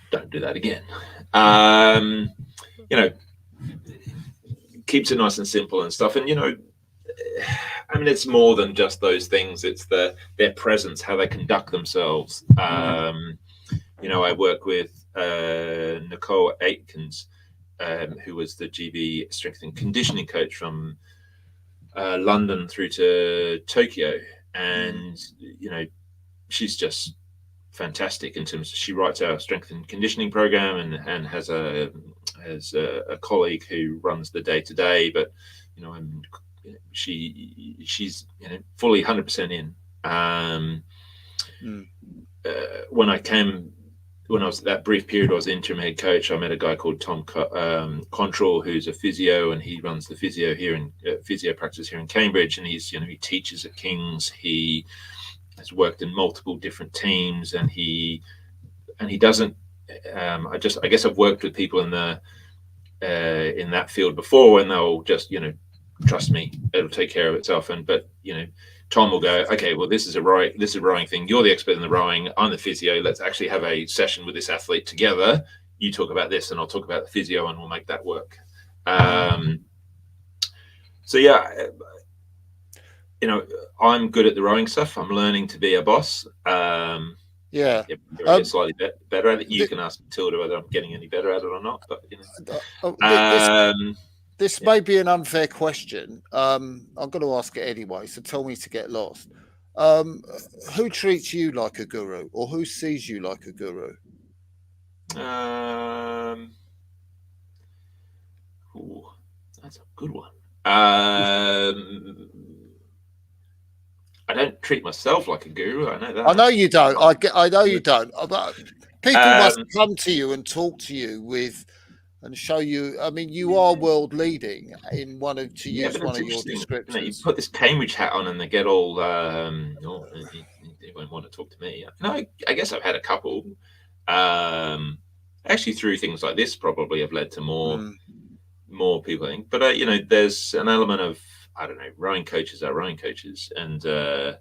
Don't do that again. Keeps it nice and simple and stuff. And, I mean, it's more than just those things. It's their presence, how they conduct themselves. I work with Nicole Aitkins, who was the GB strength and conditioning coach from London through to Tokyo. And, she's just fantastic in terms of, she writes our strength and conditioning program and has a colleague who runs the day-to-day, but she's fully 100% in. When I was that brief period I was interim head coach, I met a guy called Tom Control, who's a physio, and he runs the physio here in physio practice here in Cambridge, and he's he teaches at King's. He has worked in multiple different teams, and he doesn't. I guess I've worked with people in that field before, and they'll just trust me, it'll take care of itself. But Tom will go, okay, well, this is a rowing thing. You're the expert in the rowing. I'm the physio. Let's actually have a session with this athlete together. You talk about this, and I'll talk about the physio, and we'll make that work. So yeah. I'm good at the rowing stuff. I'm learning to be a boss. Yeah. Slightly better at it. You can ask Matilda whether I'm getting any better at it or not. But this may be an unfair question. I'm going to ask it anyway. So tell me to get lost. Who treats you like a guru, or who sees you like a guru? That's a good one. I don't treat myself like a guru. I know that. I know you don't. I know you don't. But people must come to you and talk to you and show you. I mean, you are world leading in one of your descriptions. You put this Cambridge hat on, and they get all. They won't want to talk to me. No, I guess I've had a couple. Actually, through things like this, probably have led to more people. I think, but there's an element of, I don't know, rowing coaches are rowing coaches, and they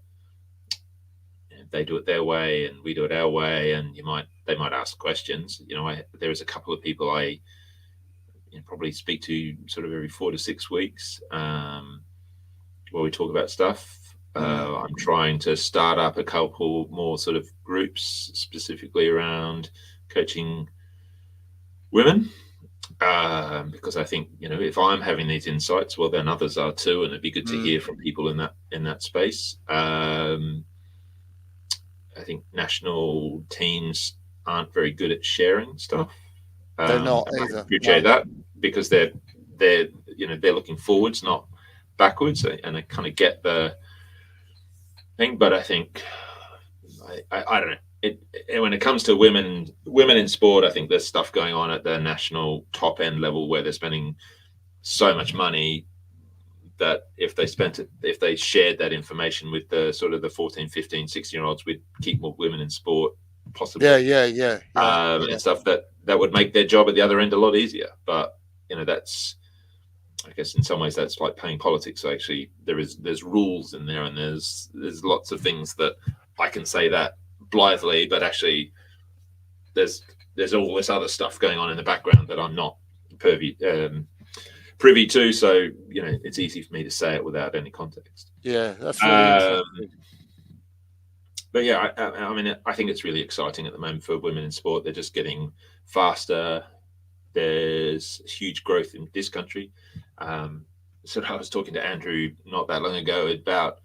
do it their way and we do it our way, and they might ask questions. There is a couple of people I probably speak to sort of every 4 to 6 weeks, where we talk about stuff. I'm trying to start up a couple more sort of groups specifically around coaching women. Because I think, if I'm having these insights, well, then others are too, and it'd be good to hear from people in that space. I think national teams aren't very good at sharing stuff. They're not either. I appreciate that, because they're looking forwards, not backwards, and I kind of get the thing. But I think I don't know. When it comes to women in sport, I think there's stuff going on at the national top end level where they're spending so much money that if they shared that information with the sort of the 14, 15, 16-year-olds, we'd keep more women in sport, possibly. Yeah. And stuff that would make their job at the other end a lot easier. But that's, I guess in some ways that's like playing politics. So actually there's rules in there, and there's lots of things that I can say that blithely, but actually there's all this other stuff going on in the background that I'm not privy to. So it's easy for me to say it without any context. Yeah, that's really interesting. But yeah, I mean, I think it's really exciting at the moment for women in sport. They're just getting faster. There's huge growth in this country. So I was talking to Andrew not that long ago about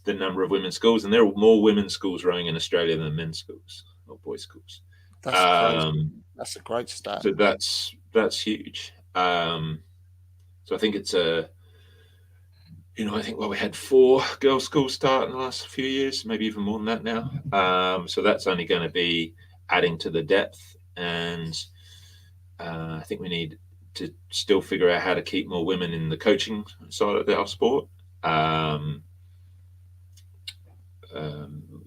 the number of women's schools, and there are more women's schools rowing in Australia than men's schools or boys' schools. That's crazy. That's a great stat. So that's huge. So I think it's I think we had 4 girls' schools start in the last few years, maybe even more than that now. So that's only going to be adding to the depth, and I think we need to still figure out how to keep more women in the coaching side of our sport.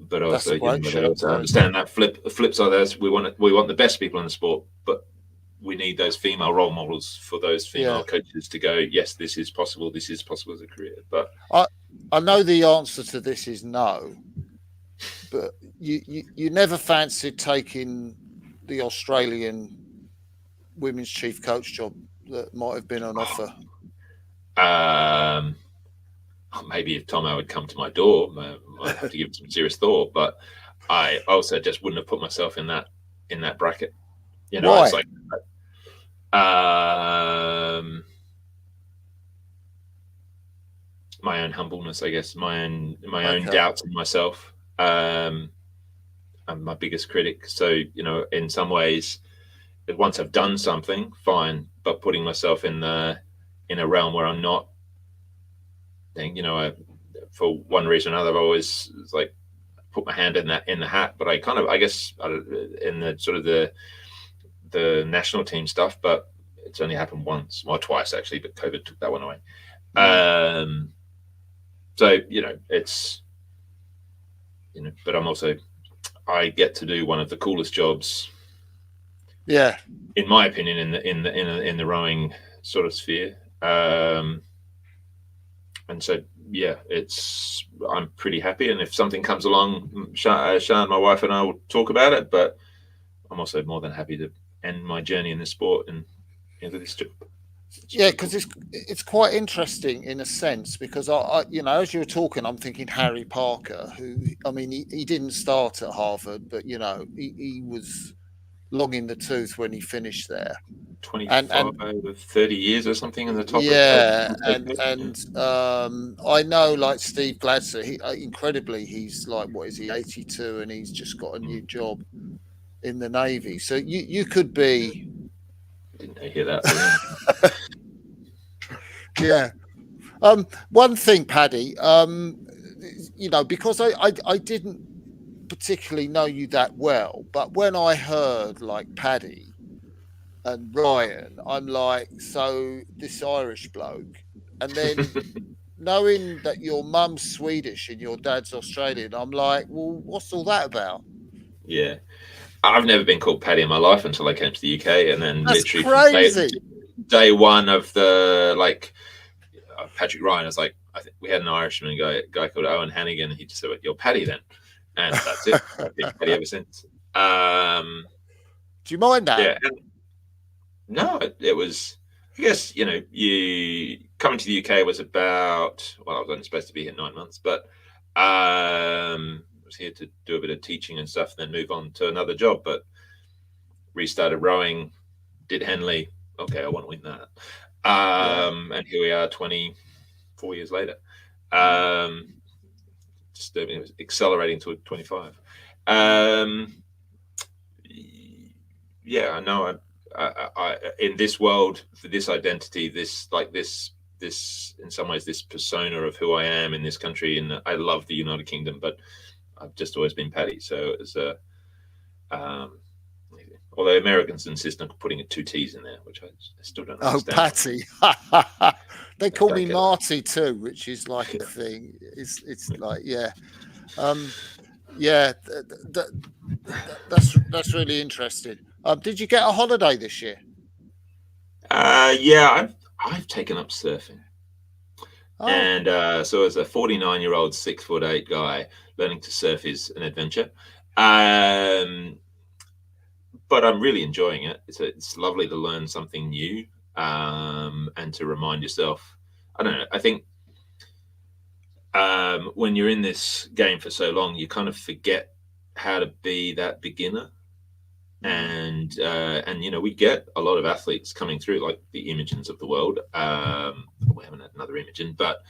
But also, understand that flip side of this. We want the best people in the sport, but we need those female role models for those female coaches to go, yes, this is possible as a career. But I know the answer to this is no, but you never fancied taking the Australian women's chief coach job that might have been on offer? Maybe if Tomo would come to my door, I might have to give it some serious thought. But I also just wouldn't have put myself in that bracket. Why? It's like my own humbleness, I guess, my own doubts in myself. I'm my biggest critic. So in some ways, once I've done something, fine, but putting myself in a realm where I'm not, then for one reason or another, I've always like put my hand in the hat. But I guess in the sort of the national team stuff, but it's only happened once, or twice actually, but COVID took that one away. So it's but I get to do one of the coolest jobs, in my opinion, in the rowing sort of sphere. And so I'm pretty happy. And if something comes along, Sian, my wife, and I will talk about it. But I'm also more than happy to end my journey in the sport and into this job. Because it's quite interesting in a sense, because I as you were talking, I'm thinking Harry Parker, who, I mean, he didn't start at Harvard, but he was long in the tooth when he finished there. 25 over 30 years or something in the top. I know, like Steve Gladser, incredibly, he's like, what is he, 82, and he's just got a new job in the Navy. So you could be. Didn't hear that. Yeah. One thing, Paddy, because I didn't particularly know you that well, but when I heard like Paddy and Ryan, I'm like, so this Irish bloke, and then knowing that your mum's Swedish and your dad's Australian, I'm like, well, what's all that about? Yeah, I've never been called Paddy in my life until I came to the UK, and then That's literally crazy. Day one of the Patrick Ryan was like, I think we had an Irishman guy called Owen Hannigan, and he just said, "You're Paddy then," and that's it. I've been Paddy ever since. Do you mind that? Yeah. No, it was. I guess you coming to the UK was about. Well, I was only supposed to be here 9 months, but I was here to do a bit of teaching and stuff, and then move on to another job. But restarted rowing, did Henley. Okay, I want to win that. And here we are 24 years later. Just accelerating to 25. Yeah, I know. I in this world, for this identity, this in some ways, this persona of who I am in this country, and I love the United Kingdom, but I've just always been Paddy. So it's although Americans insist on putting 2 T's in there, which I still don't understand. Oh, Patty. They call me get Marty too, which is like a thing. It's like, yeah. Yeah, that's really interesting. Did you get a holiday this year? Yeah, I've taken up surfing. Oh, And so, as a 49-year-old, 6'8" guy, learning to surf is an adventure. But I'm really enjoying it. It's lovely to learn something new, and to remind yourself. I don't know. I think when you're in this game for so long, you kind of forget how to be that beginner. And we get a lot of athletes coming through, like the Imogens of the world. We haven't had another Imogen, but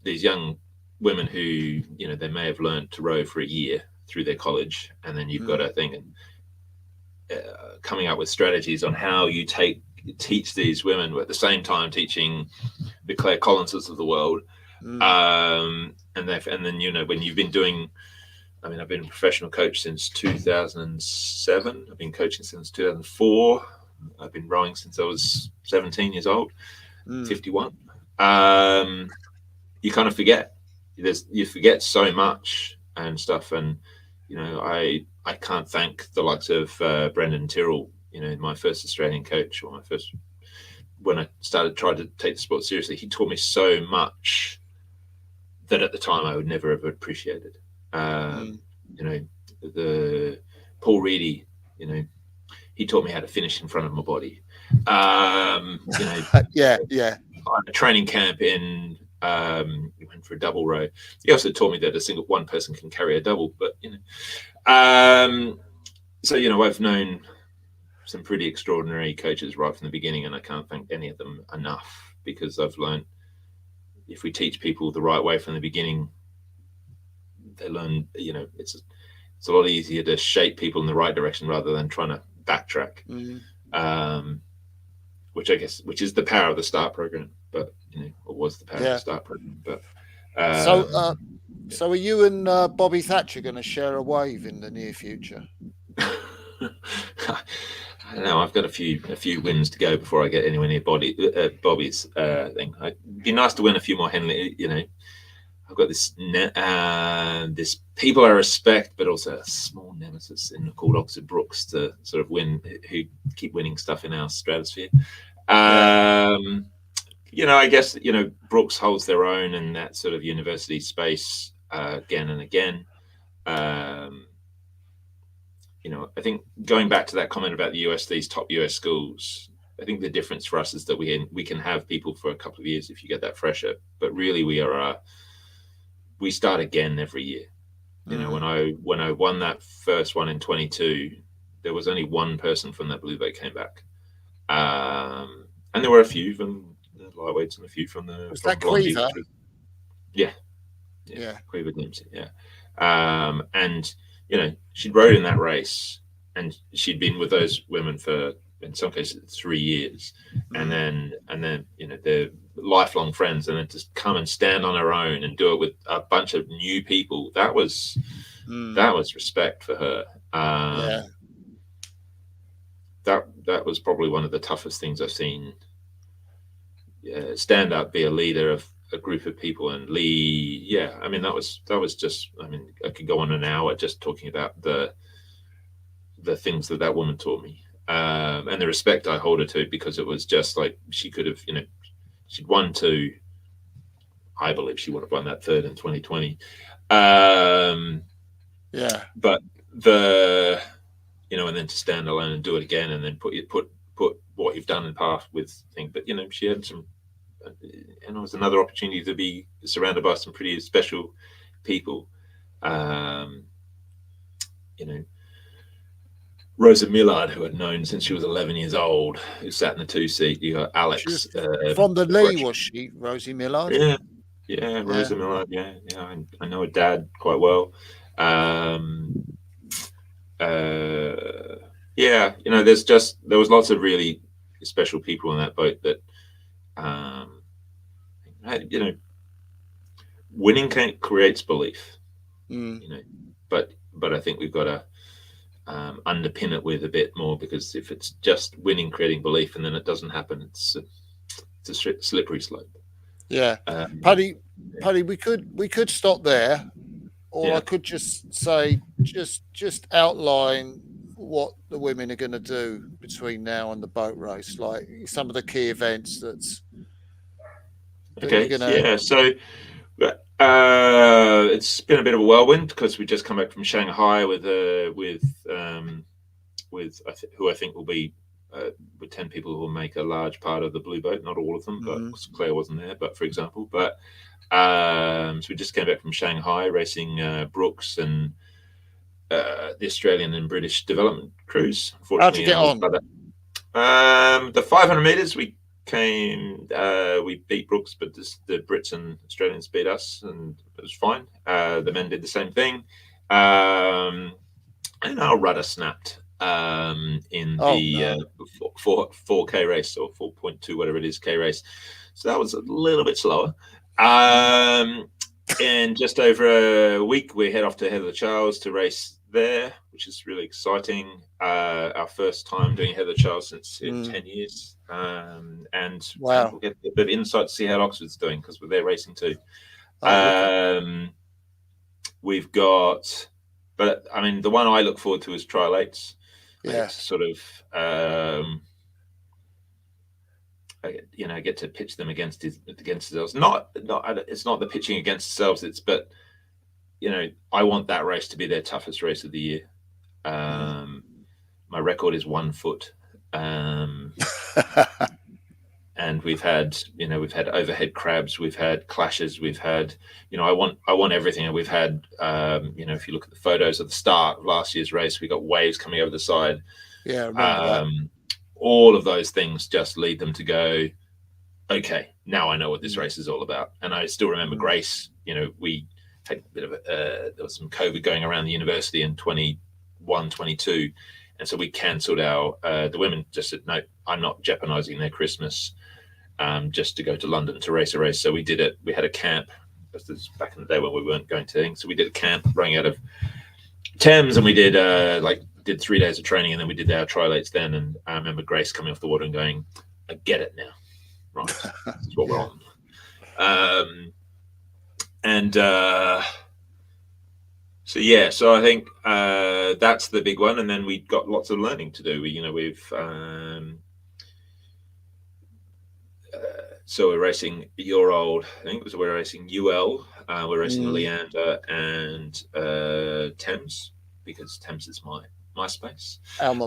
these young women who they may have learned to row for a year through their college, and then you've got a thing and coming up with strategies on how you teach these women at the same time teaching the Claire Collinses of the world. And then when you've been doing, I mean, I've been a professional coach since 2007. I've been coaching since 2004. I've been rowing since I was 17 years old, 51. You kind of forget. You forget so much and stuff. And, I can't thank the likes of Brendan Tyrrell, my first Australian coach, or when I trying to take the sport seriously. He taught me so much that at the time I would never have appreciated. The Paul Reedy, he taught me how to finish in front of my body. yeah. A training camp we went for a double row. He also taught me that one person can carry a double, but I've known some pretty extraordinary coaches right from the beginning, and I can't thank any of them enough, because I've learned if we teach people the right way from the beginning, they learn, it's a lot easier to shape people in the right direction rather than trying to backtrack. Which is the power of the START program, but or was the power of the START program. But so are you and Bobby Thatcher going to share a wave in the near future? I don't know. I've got a few wins to go before I get anywhere near Bobby's thing. It'd be nice to win a few more Henley. I've got this people I respect, but also a small nemesis called Oxford Brooks to sort of win, who keep winning stuff in our stratosphere. I guess Brooks holds their own in that sort of university space again and again. I think going back to that comment about these top US schools, I think the difference for us is that we can have people for a couple of years if you get that fresher, but really we start again every year. When I won that first one in 22, there was only one person from that blue boat came back, and there were a few from the lightweights and a few from the. Was that Cleaver? Yeah, Cleaver Dempsey. Yeah, and she'd rowed in that race, and she'd been with those women for, in some cases, 3 years, and then they're lifelong friends, and then to come and stand on her own and do it with a bunch of new people, that was respect for her. That was probably one of the toughest things I've seen. Stand up, be a leader of a group of people, and lead. Yeah, I mean that was just. I mean, I could go on an hour just talking about the things that woman taught me, and the respect I hold her to, because it was just like she could have, she'd won two. I believe she would have won that third in 2020. But and then to stand alone and do it again, and then put what you've done in the past with things. But she had some, and it was another opportunity to be surrounded by some pretty special people. Rosa Millard, who I'd known since she was 11 years old, who sat in the 2 seat. You got Alex from the Lee, was she, Rosie Millard? Yeah, Rosa Millard. Yeah. I know her dad quite well. There was lots of really special people on that boat that, winning creates belief, but I think we've got to underpin it with a bit more, because if it's just winning creating belief and then it doesn't happen, it's it's a slippery slope. Yeah, Um, Paddy, we could stop there, or yeah. I could just say just outline what the women are going to do between now and the boat race, like some of the key events that you're Okay. going to. Yeah. So it's been a bit of a whirlwind because we just come back from Shanghai who I think will be with 10 people who will make a large part of the blue boat. Not all of them, but Claire wasn't there. But for example, so we just came back from Shanghai racing Brooks and the Australian and British development crews. How'd you Unfortunately, get on? the 500 meters we beat Brooks, but the Brits and Australians beat us, and it was fine. The men did the same thing, and our rudder snapped in the 4K race, or 4.2, whatever it is, K race. So that was a little bit slower. And just over a week, we head off to Heather Charles to race there, which is really exciting. Our first time doing Heather Charles since 10 years. And Wow. we'll get a bit of insight to see how Oxford's doing because we're there racing too. We've got, but I mean, the one I look forward to is Trial 8s. Yeah. Sort of, I get to pitch them against themselves. It's not the pitching against themselves. But I want that race to be their toughest race of the year. My record is 1 foot, and we've had overhead crabs, we've had clashes, we've had, I want everything, and we've had, if you look at the photos at the start of last year's race, we got waves coming over the side. Yeah, I remember that. All of those things just lead them to go, okay, now I know what this race is all about. And I still remember Grace. We had a bit of there was some COVID going around the university in 21, 22, and so we cancelled the women just said, no, I'm not jeopardizing their Christmas just to go to London to race a race. So we did it. We had a camp. This was back in the day when we weren't going to things. So we did a camp running out of Thames, and we did 3 days of training, and then we did our Trial 8s then. And I remember Grace coming off the water and going, I get it now. Right, that's what we're on. So I think that's the big one, and then we've got lots of learning to do. So we're racing we're racing UL, we're racing Leander and Thames, because Thames is my space. And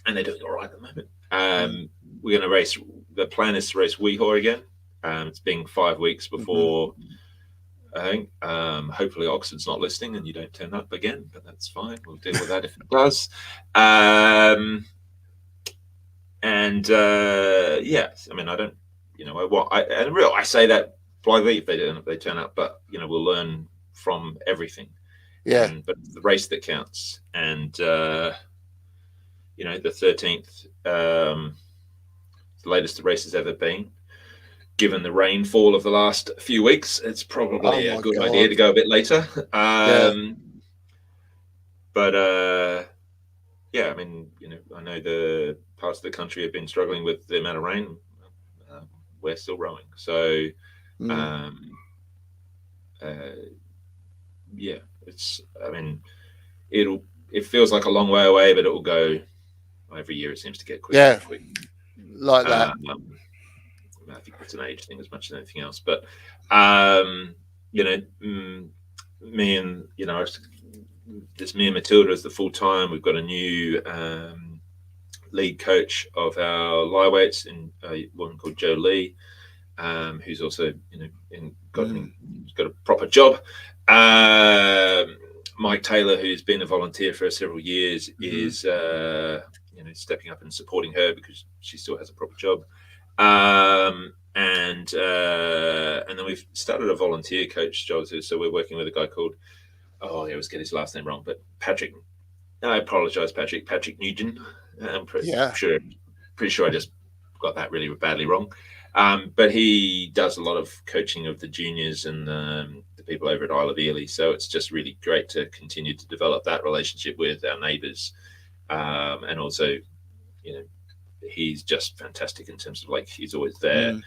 they're doing all right at the moment. We're going to race. The plan is to race Weehor again. It's been 5 weeks before. I think hopefully Oxford's not listening and you don't turn up again, but that's fine. We'll deal with that if it does. Yes, I mean, I don't, I say that blithely if they turn up, but we'll learn from everything. Yeah. But it's the race that counts, and the 13th, the latest the race has ever been. Given the rainfall of the last few weeks, it's probably a good idea to go a bit later. But I mean, I know the parts of the country have been struggling with the amount of rain. We're still rowing, so it's. I mean, it feels like a long way away, but it will go. Every year, it seems to get quicker. Yeah, like that. I think it's an age thing as much as anything else. But me and Matilda is the full time. We've got a new lead coach of our lie weights, and a woman called Jo Lee, who's also got a proper job. Mike Taylor, who's been a volunteer for several years, is stepping up and supporting her because she still has a proper job. And then we've started a volunteer coach job too. So we're working with a guy called, I always get his last name wrong, but Patrick. I apologize, Patrick. Patrick Nugent. I'm pretty sure I just got that really badly wrong. But he does a lot of coaching of the juniors and the people over at Isle of Ely. So it's just really great to continue to develop that relationship with our neighbours, and also, he's just fantastic in terms of like he's always there,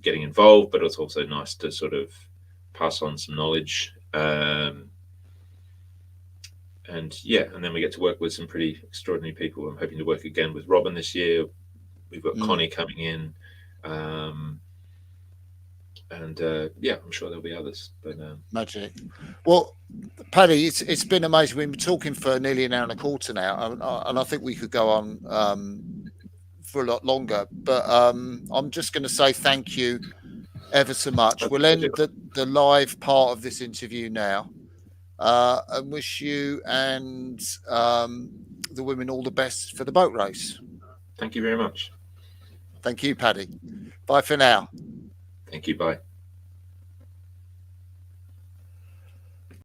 getting involved, but it's also nice to sort of pass on some knowledge. And yeah, and then we get to work with some pretty extraordinary people. I'm hoping to work again with Robin this year. We've got Connie coming in, and yeah, I'm sure there'll be others. But magic. Well, Paddy, it's been amazing. We've been talking for nearly an hour and a quarter now, and I think we could go on for a lot longer. But I'm just going to say thank you ever so much. We'll end the live part of this interview now, and wish you and the women all the best for the boat race. Thank you very much. Thank you, Paddy. Bye for now. Thank you. Bye.